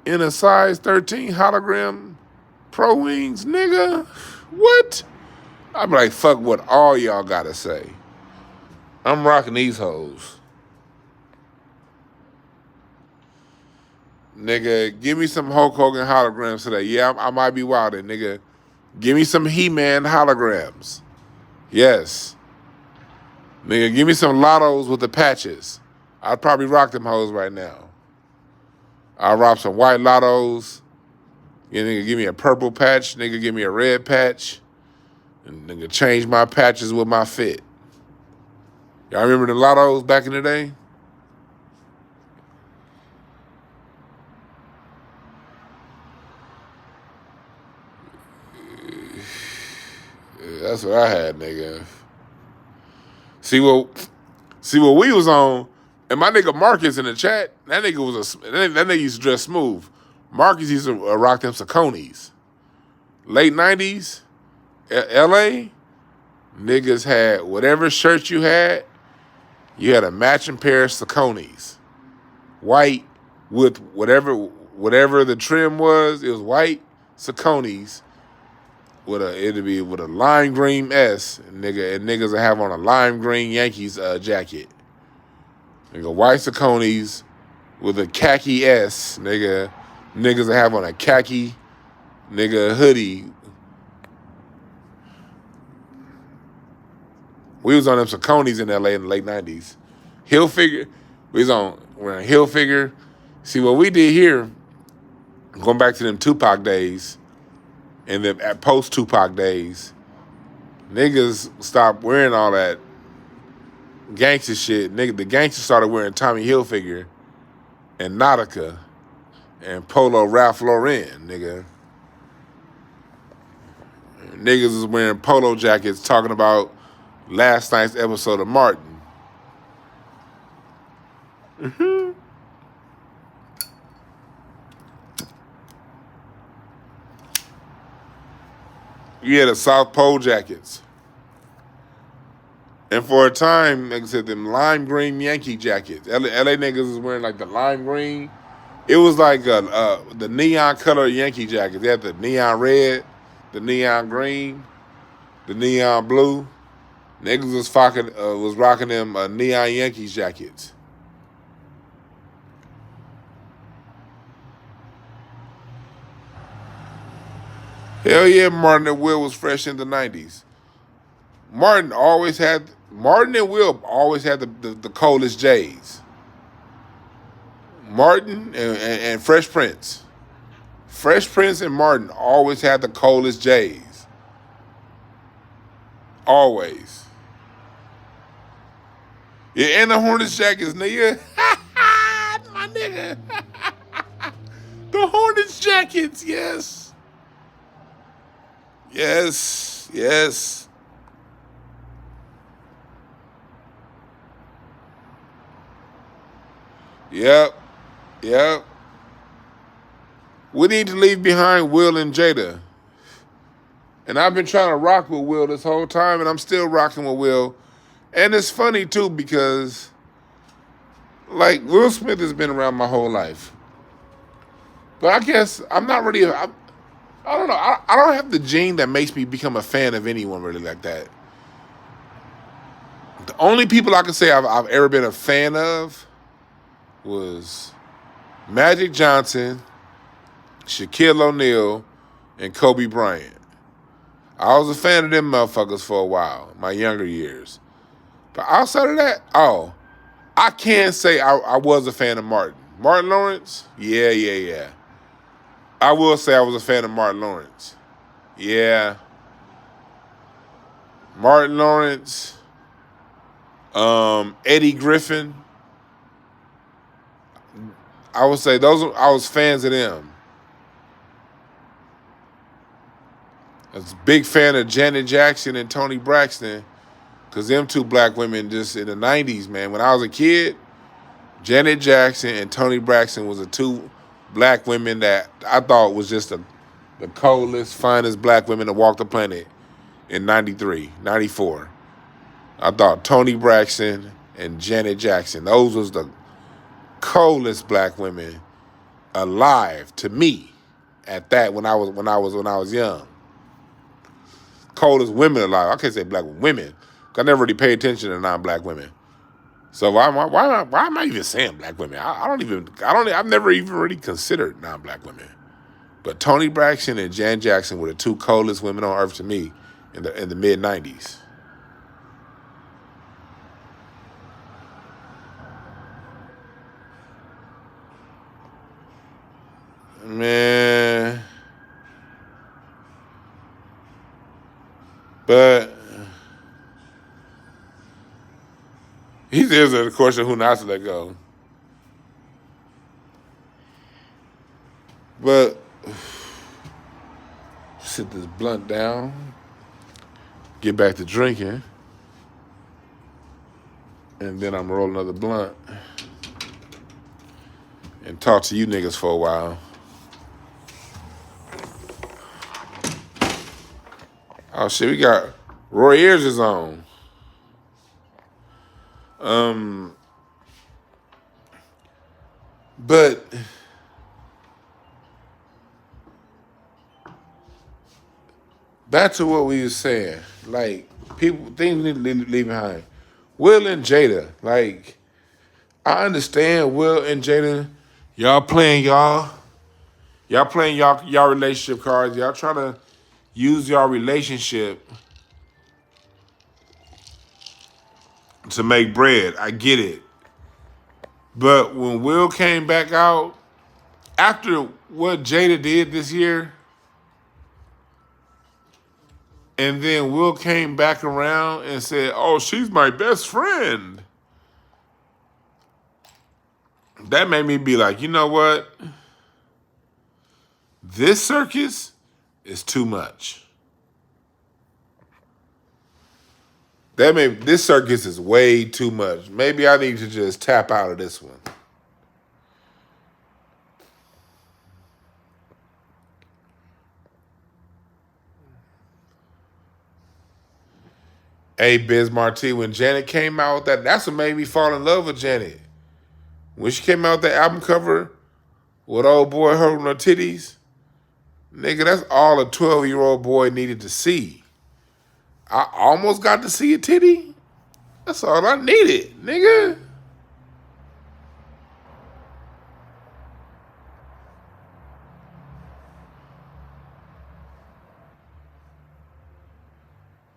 in a size 13 hologram pro wings, nigga, what? I'd be like, fuck what all y'all gotta say. I'm rocking these hoes. Nigga, give me some Hulk Hogan holograms today. Yeah, I might be wildin', nigga. Give me some He-Man holograms. Yes. Nigga, give me some Lottos with the patches. I'd probably rock them hoes right now. I'll rock some white Lottos. Yeah, nigga, give me a purple patch. Nigga, give me a red patch. And nigga, change my patches with my fit. Y'all remember the Lottos back in the day? That's what I had, nigga. See what we was on, and my nigga Marcus in the chat, that nigga used to dress smooth. Marcus used to rock them Sauconys. Late 90s, LA, niggas had whatever shirt you had a matching pair of Sauconys. White with whatever the trim was, it was white Sauconys. It'd be with a lime green S, and niggas would have on a lime green Yankees jacket. Nigga, white Sauconys with a khaki S, niggas would have on a khaki, hoodie. We was on them Sauconys in LA in the late 90s. Hilfiger, we was wearing Hilfiger. See, what we did here, going back to them Tupac days, and then at post-Tupac days, niggas stopped wearing all that gangster shit. The gangsters started wearing Tommy Hilfiger and Nautica and Polo Ralph Lauren, nigga. Niggas was wearing polo jackets talking about last night's episode of Martin. Mm-hmm. You had the South Pole jackets. And for a time, like I said, them lime green Yankee jackets. LA niggas was wearing like the lime green. It was like the neon color Yankee jackets. They had the neon red, the neon green, the neon blue. Niggas was rocking them neon Yankees jackets. Hell yeah, Martin and Will was fresh in the 90s. Martin and Will always had the coldest J's. Martin and Fresh Prince. Fresh Prince and Martin always had the coldest J's. Always. Yeah, and the Hornets jackets, nigga. My nigga. The Hornets jackets, yes. Yes, yes. Yep, yep. We need to leave behind Will and Jada. And I've been trying to rock with Will this whole time, and I'm still rocking with Will. And it's funny, too, because, like, Will Smith has been around my whole life. But I guess I'm not really, I don't know. I don't have the gene that makes me become a fan of anyone really like that. The only people I can say I've ever been a fan of was Magic Johnson, Shaquille O'Neal, and Kobe Bryant. I was a fan of them motherfuckers for a while, my younger years. But outside of that, I can say I was a fan of Martin. Martin Lawrence? Yeah. I will say I was a fan of Martin Lawrence. Yeah. Martin Lawrence, Eddie Griffin. I would say I was fans of them. I was a big fan of Janet Jackson and Toni Braxton, because them two black women just in the 90s, man. When I was a kid, Janet Jackson and Toni Braxton was the two black women that I thought was just the coldest, finest black women to walk the planet in 93, 94. I thought Toni Braxton and Janet Jackson, those was the coldest black women alive to me at that when I was young. Coldest women alive. I can't say black women. I never really pay attention to non-black women. So why am I even saying black women? I've never even really considered non-black women. But Toni Braxton and Janet Jackson were the two coldest women on earth to me in the mid 90s. Man. But he's answering the question who not to let go. But sit this blunt down, get back to drinking, and then I'm gonna roll another blunt and talk to you niggas for a while. Oh shit, we got Roy Ayers is on. But back to what we was saying, like things we need to leave behind. Will and Jada, like I understand Will and Jada, y'all playing y'all relationship cards. Y'all trying to use y'all relationship to make bread. I get it. But when Will came back out, after what Jada did this year, and then Will came back around and said, oh, she's my best friend. That made me be like, you know what? This circus is too much. This circus is way too much. Maybe I need to just tap out of this one. Hey, Biz Marti, when Janet came out with that's what made me fall in love with Janet. When she came out with that album cover with old boy holding her titties, nigga, that's all a 12-year-old boy needed to see. I almost got to see a titty. That's all I needed, nigga.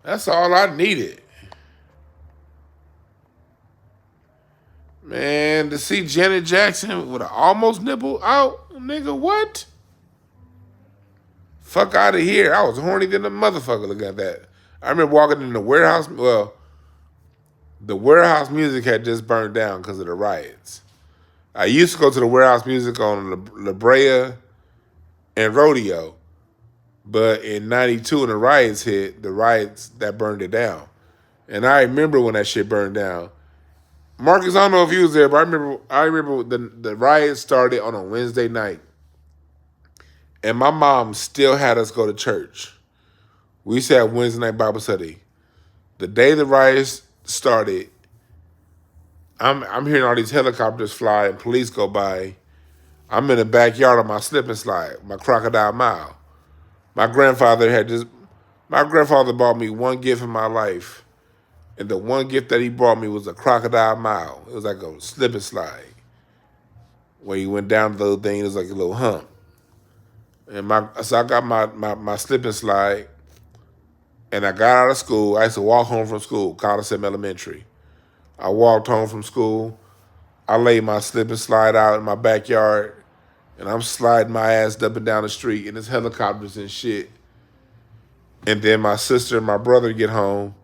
That's all I needed. Man, to see Janet Jackson with an almost nipple out, nigga, what? Fuck out of here. I was horny than a motherfucker looking at that. I remember walking in the warehouse. Well, The Warehouse Music had just burned down because of the riots. I used to go to the Warehouse Music on La Brea and Rodeo, but in '92 when the riots hit, the riots that burned it down. And I remember when that shit burned down. Marcus, I don't know if you was there, but I remember the riots started on a Wednesday night. And my mom still had us go to church. We used to have Wednesday night Bible study. The day the riots started, I'm hearing all these helicopters fly and police go by. I'm in the backyard on my slip and slide, my crocodile mile. My grandfather bought me one gift in my life. And the one gift that he brought me was a crocodile mile. It was like a slip and slide. When you went down the little thing, it was like a little hump. And so I got my slip and slide, and I got out of school. I used to walk home from school, Coliseum Elementary. I walked home from school. I laid my slip and slide out in my backyard, and I'm sliding my ass up and down the street, and there's helicopters and shit. And then my sister and my brother get home.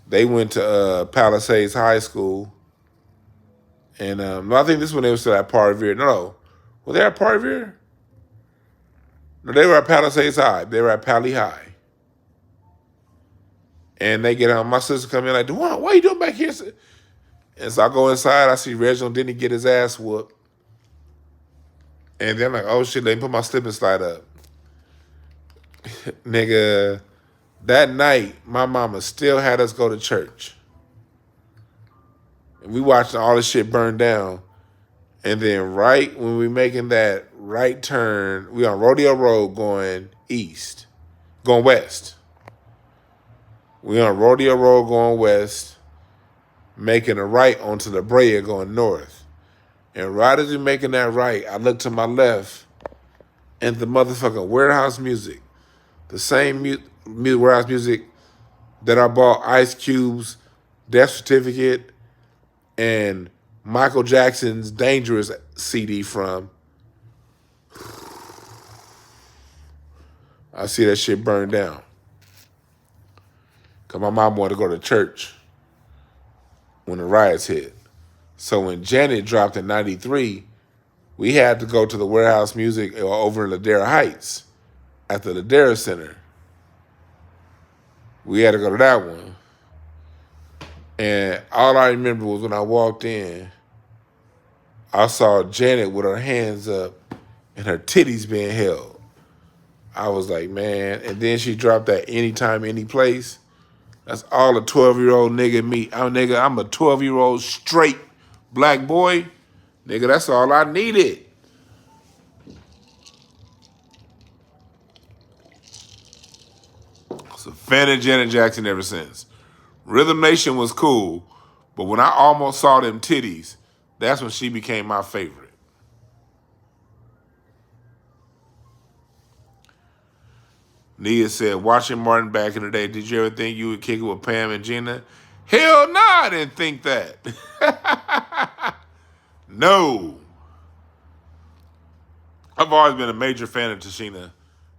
They went to Palisades High School. And I think this one they was still at Parvier. No. Were they at Parvier? No, they were at Palisades High. They were at Pally High. And they get home. My sister come in like, Dwan, what are you doing back here? And so I go inside. I see Reginald didn't get his ass whooped. And then I'm like, oh shit, let me put my slip and slide up. Nigga, that night, my mama still had us go to church. And we watching all this shit burn down. And then right when we making that right turn, we on Rodeo Road going west. We on Rodeo Road going west, making a right onto the Brea going north. And right as we making that right, I look to my left, and the motherfucking Warehouse Music, the same Warehouse Music that I bought Ice Cube's Death Certificate and Michael Jackson's Dangerous CD from. I see that shit burned down. Because my mom wanted to go to church when the riots hit. So when Janet dropped in '93, we had to go to the Warehouse Music over in Ladera Heights at the Ladera Center. We had to go to that one. And all I remember was when I walked in, I saw Janet with her hands up and her titties being held. I was like, man. And then she dropped that Anytime, Any Place. That's all a 12-year-old nigga me. I'm a 12-year-old straight black boy. Nigga, that's all I needed. I was a fan of Janet Jackson ever since. Rhythm Nation was cool, but when I almost saw them titties, that's when she became my favorite. Nia said, watching Martin back in the day, did you ever think you would kick it with Pam and Gina? Hell no, I didn't think that. No. I've always been a major fan of Tashina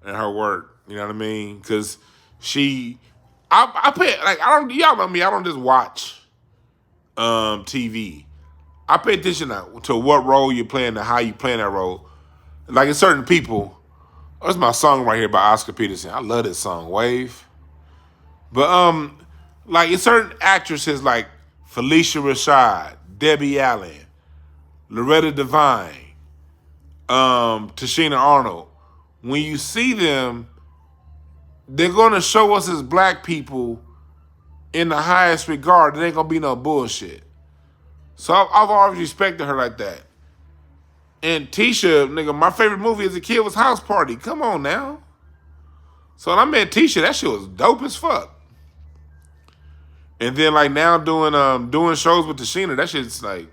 and her work. You know what I mean? Because I pay, like, y'all know me, I don't just watch TV. I pay attention to what role you're playing and how you playing that role. Like in certain people, that's my song right here by Oscar Peterson. I love this song, Wave. But like in certain actresses like Felicia Rashad, Debbie Allen, Loretta Devine, Tashina Arnold, when you see them, they're gonna show us as black people in the highest regard. There ain't gonna be no bullshit. So I've always respected her like that. And Tisha, nigga, my favorite movie as a kid was House Party. Come on now. So when I met Tisha, that shit was dope as fuck. And then like now doing shows with Tashina, that shit's like,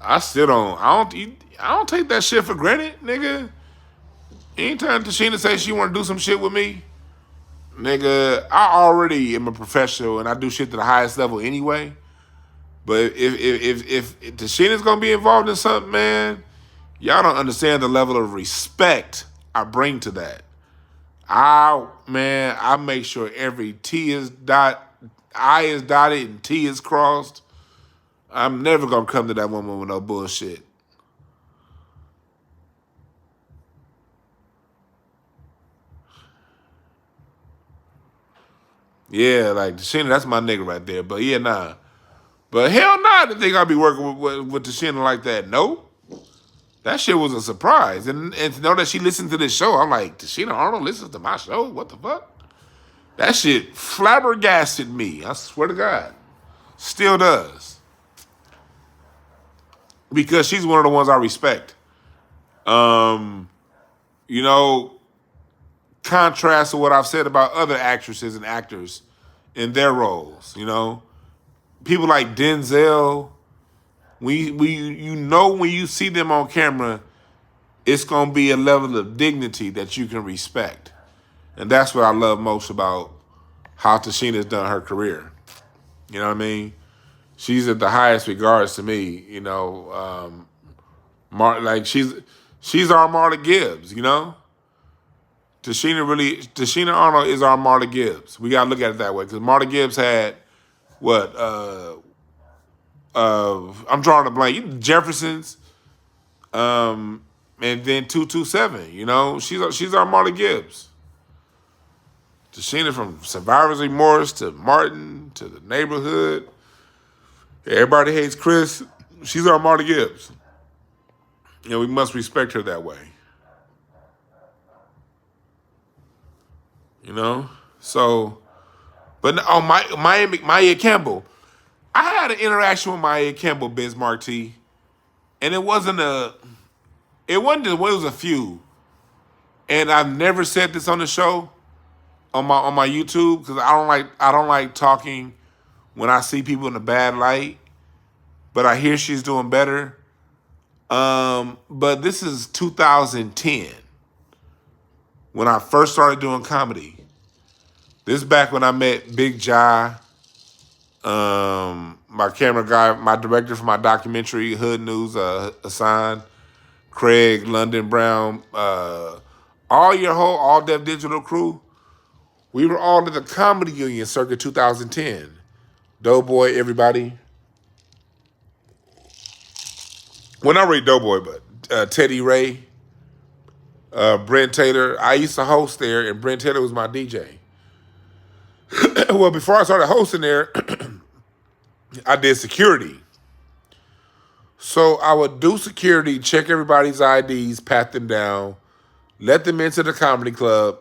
I don't take that shit for granted, nigga. Anytime Tashina says she want to do some shit with me, nigga, I already am a professional and I do shit to the highest level anyway. But if Tashina's gonna be involved in something, man, y'all don't understand the level of respect I bring to that. I make sure every T is dot I is dotted and T is crossed. I'm never gonna come to that woman with no bullshit. Yeah, like Tashina, that's my nigga right there. But yeah, nah. But hell nah, I didn't think I'd be working with Tashina like that. No. That shit was a surprise. And to know that she listened to this show, I'm like, Tashina Arnold listens to my show? What the fuck? That shit flabbergasted me. I swear to God. Still does. Because she's one of the ones I respect. You know, contrast to what I've said about other actresses and actors in their roles, you know. People like Denzel, you know when you see them on camera, it's gonna be a level of dignity that you can respect. And that's what I love most about how Tashina's done her career. You know what I mean? She's at the highest regards to me, you know. Like she's our Marla Gibbs, you know? Tashina Arnold is our Marla Gibbs. We gotta look at it that way. Because Marla Gibbs had what? I'm drawing a blank. Jeffersons, and then 227. You know, she's our Marla Gibbs. Tashina, from Survivor's Remorse to Martin to The Neighborhood. Everybody Hates Chris. She's our Marla Gibbs. You know, we must respect her that way. You know? So, but on Maya Campbell, I had an interaction with Maya Campbell, Bismarck T, and it was a few. And I've never said this on the show, on my YouTube, because I don't like talking when I see people in a bad light. But I hear she's doing better. But this is 2010 when I first started doing comedy. This is back when I met Big Jai, my camera guy, my director for my documentary, Hood News, Hassan, Craig, London Brown, all your whole All Deaf Digital crew. We were all in the comedy union circa 2010. Doughboy, everybody. Well, not really Doughboy, but Teddy Ray, Brent Taylor. I used to host there, and Brent Taylor was my DJ. Well, before I started hosting there, I did security. So I would do security, check everybody's IDs, pat them down, let them into the comedy club.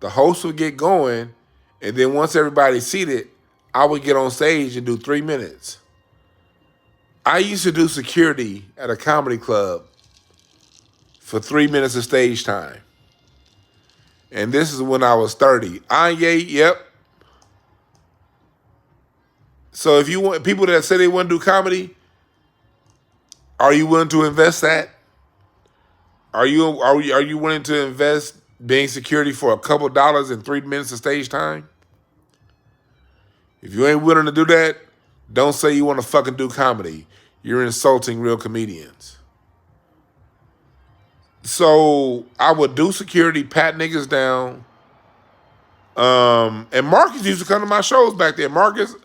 The host would get going, and then once everybody's seated, I would get on stage and do 3 minutes. I used to do security at a comedy club for 3 minutes of stage time. And this is when I was 30. Anye, yep. So if you want people that say they want to do comedy, are you willing to invest that? Are you willing to invest being security for a couple dollars and 3 minutes of stage time? If you ain't willing to do that, don't say you want to fucking do comedy. You're insulting real comedians. So I would do security, pat niggas down. And Marcus used to come to my shows back there. Marcus,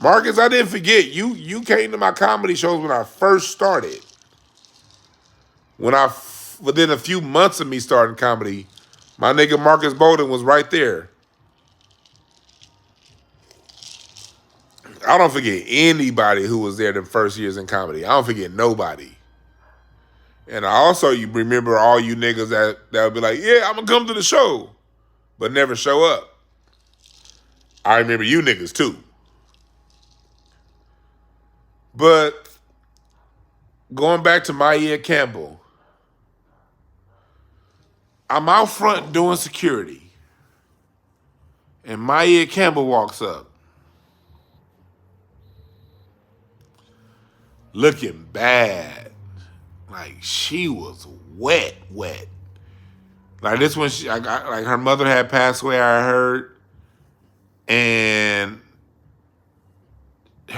I didn't forget. You came to my comedy shows when I first started. Within a few months of me starting comedy, my nigga Marcus Bolden was right there. I don't forget anybody who was there the first years in comedy. I don't forget nobody. And I also you remember all you niggas that would be like, yeah, I'm gonna come to the show, but never show up. I remember you niggas too. But going back to Maya Campbell, I'm out front doing security, and Maya Campbell walks up, looking bad. Like, she was wet. Like, this one, like, her mother had passed away, I heard. And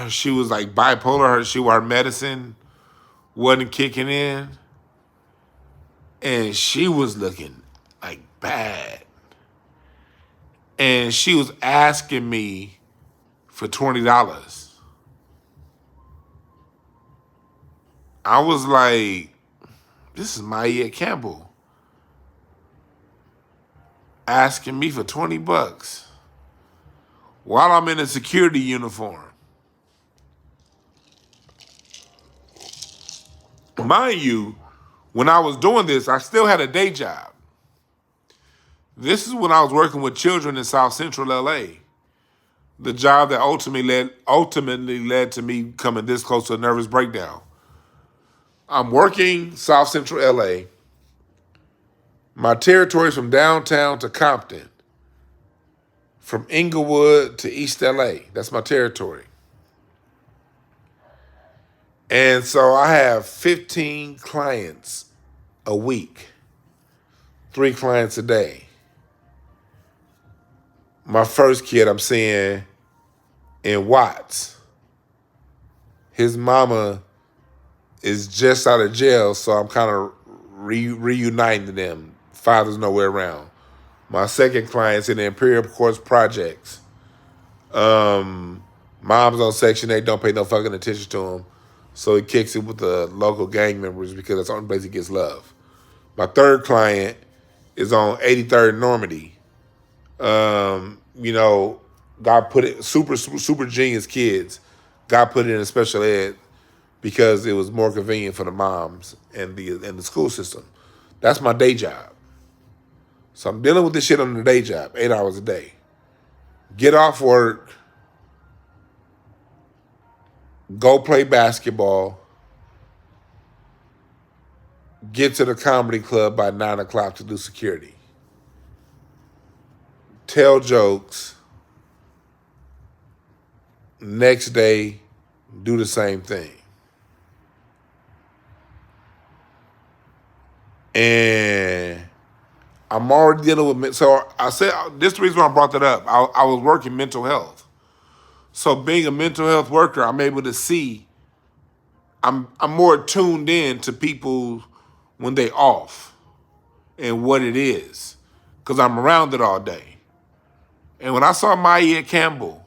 she was, like, bipolar. Her medicine wasn't kicking in. And she was looking, like, bad. And she was asking me for $20. I was like, this is Maya Campbell asking me for $20 while I'm in a security uniform. Mind you, when I was doing this, I still had a day job. This is when I was working with children in South Central LA. The job that ultimately led to me coming this close to a nervous breakdown. I'm working South Central LA. My territory is from downtown to Compton. From Inglewood to East LA. That's my territory. And so I have 15 clients a week. 3 clients a day. My first kid I'm seeing in Watts. His mama is just out of jail, so I'm kind of reuniting them. Father's nowhere around. My second client's in the Imperial Courts Projects. Mom's on Section 8, don't pay no fucking attention to him. So he kicks it with the local gang members because that's the only place he gets love. My third client is on 83rd Normandy. God put it, super genius kids. God put it in special ed because it was more convenient for the moms and the school system. That's my day job. So I'm dealing with this shit on the day job, 8 hours a day. Get off work, go play basketball, get to the comedy club by 9 o'clock to do security. Tell jokes. Next day, do the same thing. And I'm already dealing with, so I said, this is the reason why I brought that up. I was working mental health. So being a mental health worker, I'm able to see, I'm more tuned in to people when they off and what it is, because I'm around it all day. And when I saw Maya Campbell,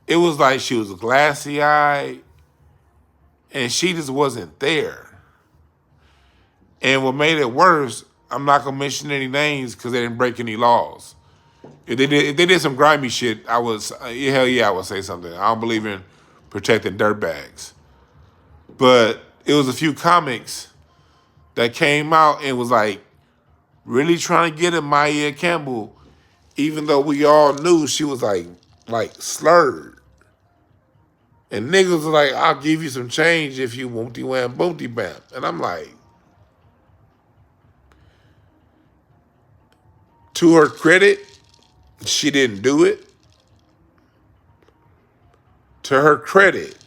it was like she was glassy-eyed and she just wasn't there. And what made it worse, I'm not gonna mention any names because they didn't break any laws. If they did some grimy shit, hell yeah, I would say something. I don't believe in protecting dirtbags. But it was a few comics that came out and was like really trying to get at Maya Campbell, even though we all knew she was like slurred. And niggas was like, I'll give you some change if you won't wham boonty bam. And I'm like, to her credit, she didn't do it. To her credit,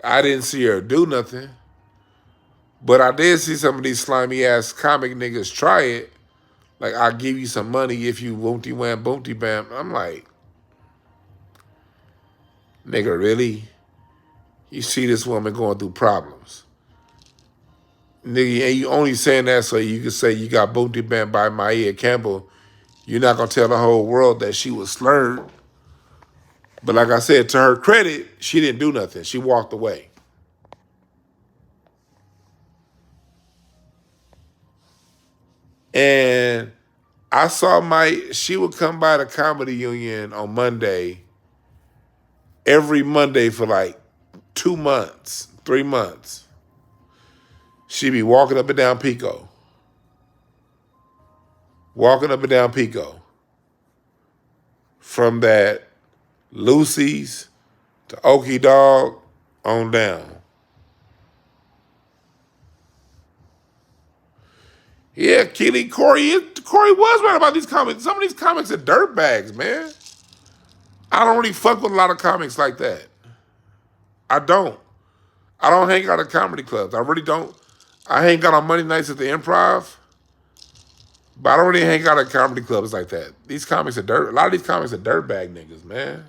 I didn't see her do nothing. But I did see some of these slimy ass comic niggas try it. Like, I'll give you some money if you won't wham boonty bam. I'm like, nigga, really? You see this woman going through problems. Nigga, and you only saying that so you can say you got boonty bam by Maya Campbell. You're not going to tell the whole world that she was slurred. But like I said, to her credit, she didn't do nothing. She walked away. And I saw she would come by the Comedy Union on Monday, every Monday for like 2 months, 3 months. She'd be walking up and down Pico. Walking up and down Pico. From that Lucy's to Okie Dog on down. Yeah, Corey was right about these comics. Some of these comics are dirtbags, man. I don't really fuck with a lot of comics like that. I don't hang out at comedy clubs. I really don't. I hang out on Monday nights at the Improv, but I don't really hang out at comedy clubs like that. These comics are a lot of these comics are dirtbag niggas, man.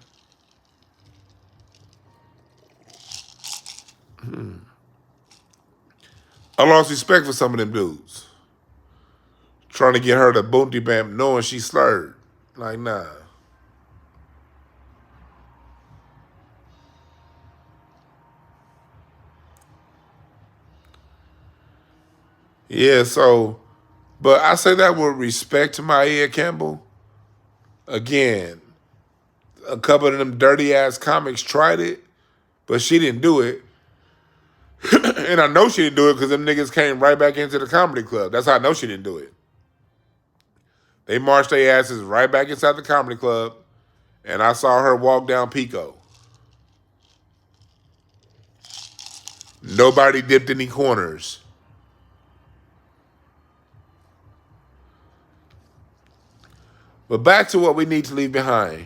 I lost respect for some of them dudes. Trying to get her to boonty bam knowing she slurred. Like, nah. Yeah, so, but I say that with respect to Maya Campbell. Again, a couple of them dirty ass comics tried it, but she didn't do it. And I know she didn't do it because them niggas came right back into the comedy club. That's how I know she didn't do it. They marched their asses right back inside the comedy club, and I saw her walk down Pico. Nobody dipped any corners. But back to what we need to leave behind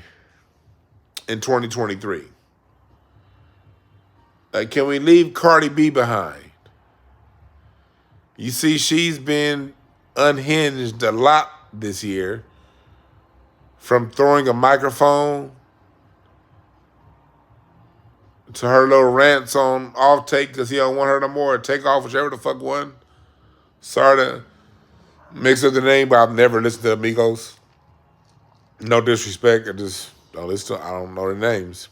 in 2023. Can we leave Cardi B behind? You see, she's been unhinged a lot this year, from throwing a microphone to her little rants on off take because he don't want her no more, or take off, whichever the fuck one. Sorry to mix up the name, but I've never listened to Amigos. No disrespect, I just don't listen to, I don't know their names.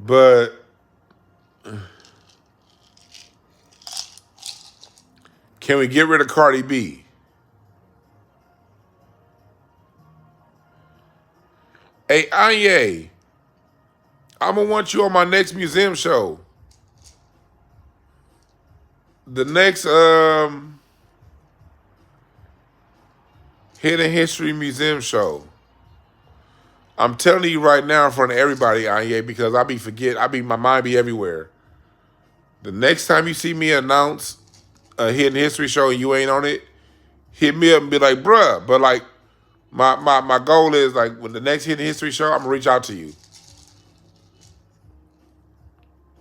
But can we get rid of Cardi B? Hey, Anye, I'm going to want you on my next museum show. The next Hidden History Museum show. I'm telling you right now in front of everybody, Anye, because my mind be everywhere. The next time you see me announce a Hidden History show and you ain't on it, hit me up and be like, bruh. But like, my goal is like, when the next Hidden History show, I'm gonna reach out to you.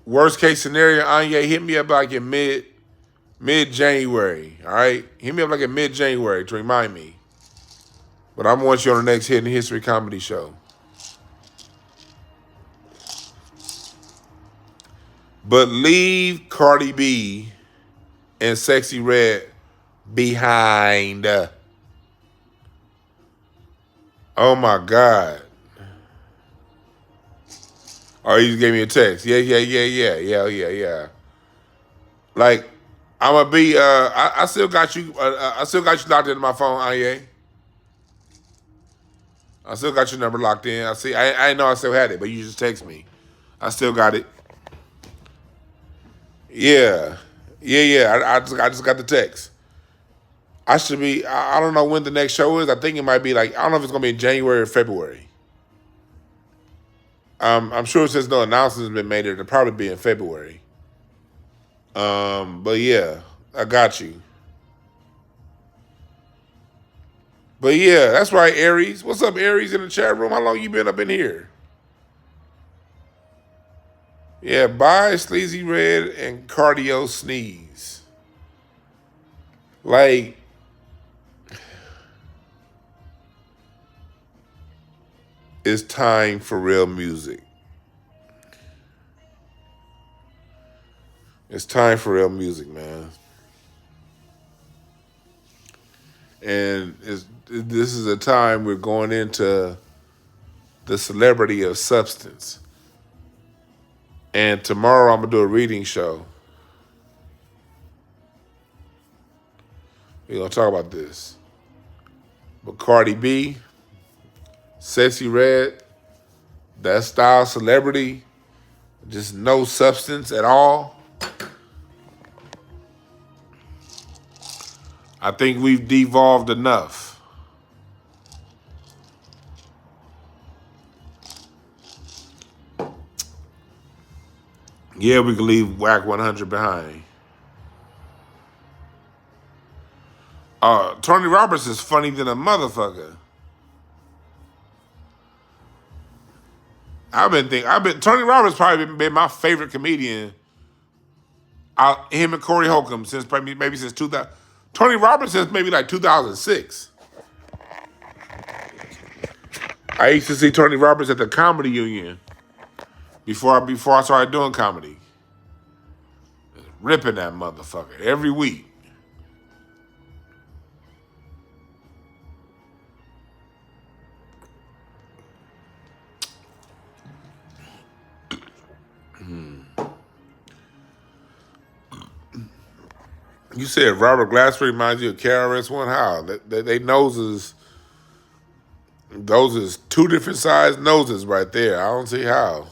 Worst case scenario, Anye, hit me up like in mid-January, all right? Hit me up like in mid-January to remind me. But I'm gonna want you on the next Hidden History comedy show. But leave Cardi B and Sexy Red behind. Oh my God. Oh, he just gave me a text. Yeah. Like, I'm gonna be. I still got you. I still got you locked into my phone, Anye. I still got your number locked in. I see. I didn't know I still had it, but you just text me. I still got it. Yeah. I just got the text. I should be. I don't know when the next show is. I think it might be like, I don't know if it's gonna be in January or February. I'm sure since no announcements have been made, it'll probably be in February. But yeah, I got you. But yeah, that's right, Aries. What's up, Aries, in the chat room? How long you been up in here? Yeah, bye, Sleazy Red and Cardio Sneeze. Like, it's time for real music. It's time for real music, man. And this is a time we're going into the celebrity of substance. And tomorrow I'm going to do a reading show. We're going to talk about this. But Cardi B, Sexy Red, that style celebrity, just no substance at all. I think we've devolved enough. Yeah, we can leave Whack 100 behind. Tony Roberts is funny than a motherfucker. Tony Roberts probably been my favorite comedian. Him and Corey Holcomb since maybe since 2000. Tony Roberts since maybe like 2006. I used to see Tony Roberts at the Comedy Union before I started doing comedy. Ripping that motherfucker every week. You said Robert Glasper reminds you of KRS-One. How? They noses, those is two different sized noses right there. I don't see how.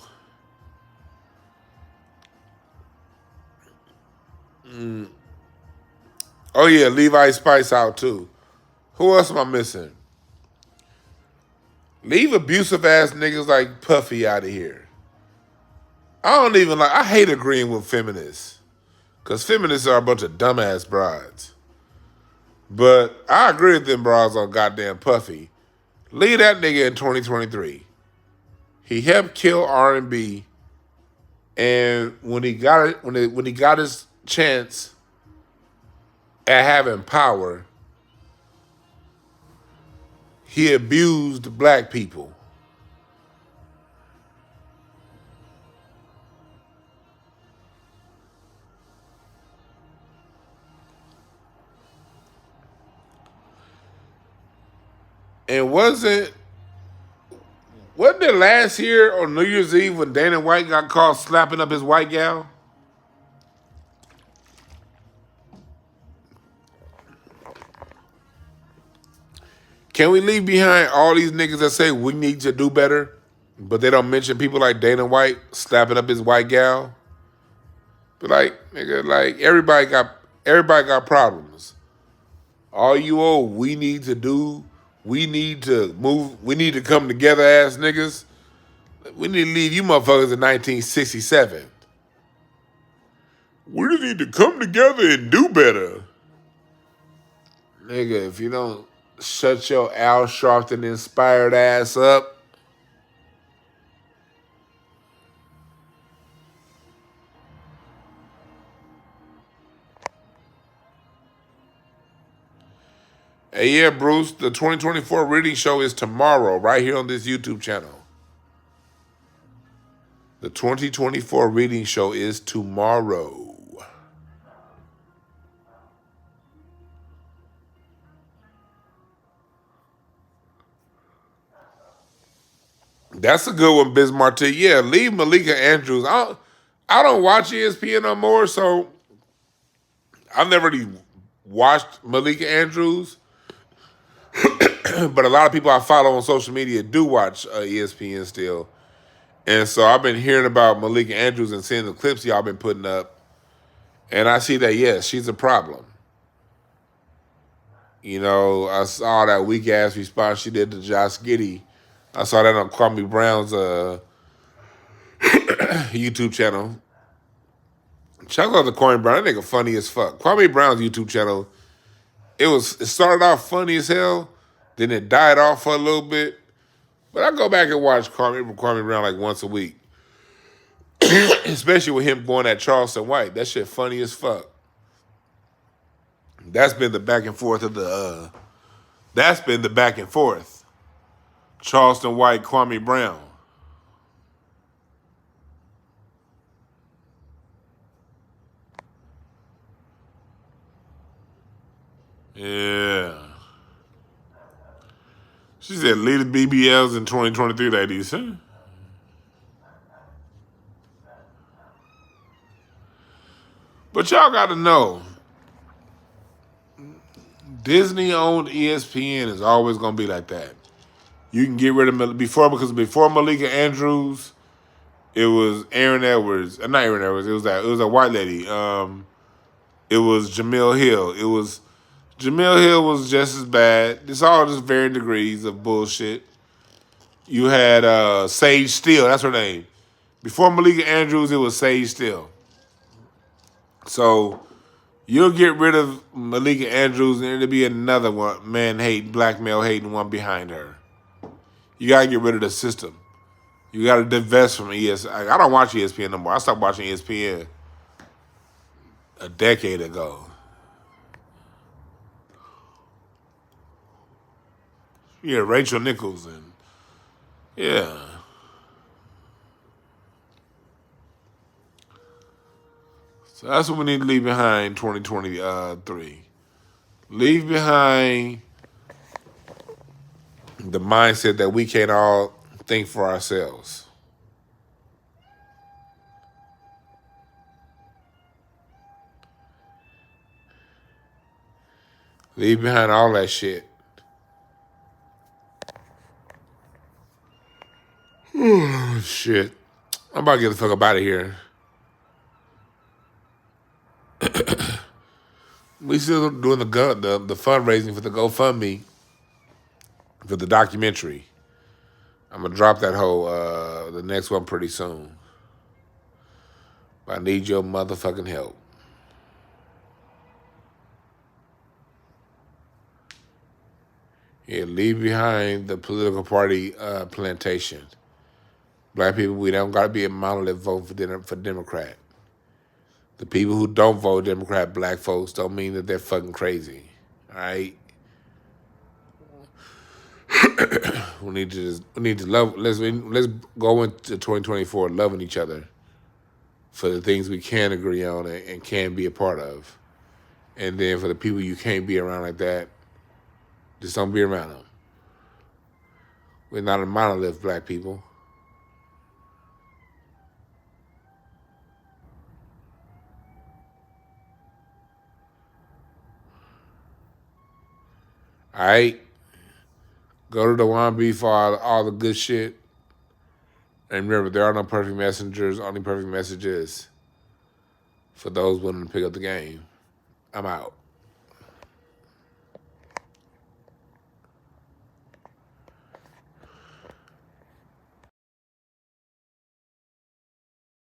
Oh yeah, Levi Spice out too. Who else am I missing? Leave abusive ass niggas like Puffy out of here. I hate agreeing with feminists. Because feminists are a bunch of dumbass brides. But I agree with them bras on goddamn Puffy. Leave that nigga in 2023. He helped kill R&B, and when he got it, when he got his chance at having power, he abused black people. And wasn't it last year on New Year's Eve when Dana White got caught slapping up his white gal? Can we leave behind all these niggas that say we need to do better, but they don't mention people like Dana White slapping up his white gal? But like, nigga, like everybody got problems. All you old we need to come together ass niggas. We need to leave you motherfuckers in 1967. We just need to come together and do better. Nigga, if you don't shut your Al Sharpton inspired ass up. Hey, yeah, Bruce, the 2024 reading show is tomorrow, right here on this YouTube channel. The 2024 reading show is tomorrow. That's a good one, Biz Marti. Yeah, leave Malika Andrews. I don't watch ESPN no more, so I've never really watched Malika Andrews. But a lot of people I follow on social media do watch ESPN still. And so I've been hearing about Malika Andrews and seeing the clips y'all been putting up. And I see that, yes, she's a problem. You know, I saw that weak-ass response she did to Josh Giddey. I saw that on Kwame Brown's YouTube channel. Shout out to Kwame Brown. That nigga funny as fuck. Kwame Brown's YouTube channel, it started off funny as hell, then it died off for a little bit. But I go back and watch Kwame Brown like once a week. Especially with him going at Charleston White. That shit funny as fuck. That's been the back and forth. Charleston White, Kwame Brown. Yeah. She said, lead the BBLs in 2023, ladies. Huh? But y'all got to know, Disney-owned ESPN is always going to be like that. You can get rid of before Malika Andrews, it was Aaron Edwards. Not Aaron Edwards. It was a white lady. It was Jamil Hill. Jamil Hill was just as bad. It's all just varying degrees of bullshit. You had Sage Steele. That's her name. Before Malika Andrews, it was Sage Steele. So you'll get rid of Malika Andrews, and it'll be another one, black male hating one behind her. You gotta get rid of the system. You gotta divest from ESPN. I don't watch ESPN no more. I stopped watching ESPN a decade ago. Yeah, Rachel Nichols and yeah. So that's what we need to leave behind 2023. Leave behind the mindset that we can't all think for ourselves. Leave behind all that shit. Shit. I'm about to get the fuck up out of here. We still doing the fundraising for the GoFundMe for the documentary. I'm gonna drop that whole the next one pretty soon. But I need your motherfucking help. Yeah, leave behind the political party plantation. Black people, we don't gotta be a monolith vote for Democrat. The people who don't vote Democrat, black folks, don't mean that they're fucking crazy. All right. we need to love. Let's go into 2024 loving each other for the things we can agree on and can be a part of, and then for the people you can't be around like that, just don't be around them. We're not a monolith, black people. All right. Go to the DwannB for all the good shit. And remember, there are no perfect messengers, only perfect messages for those willing to pick up the game. I'm out.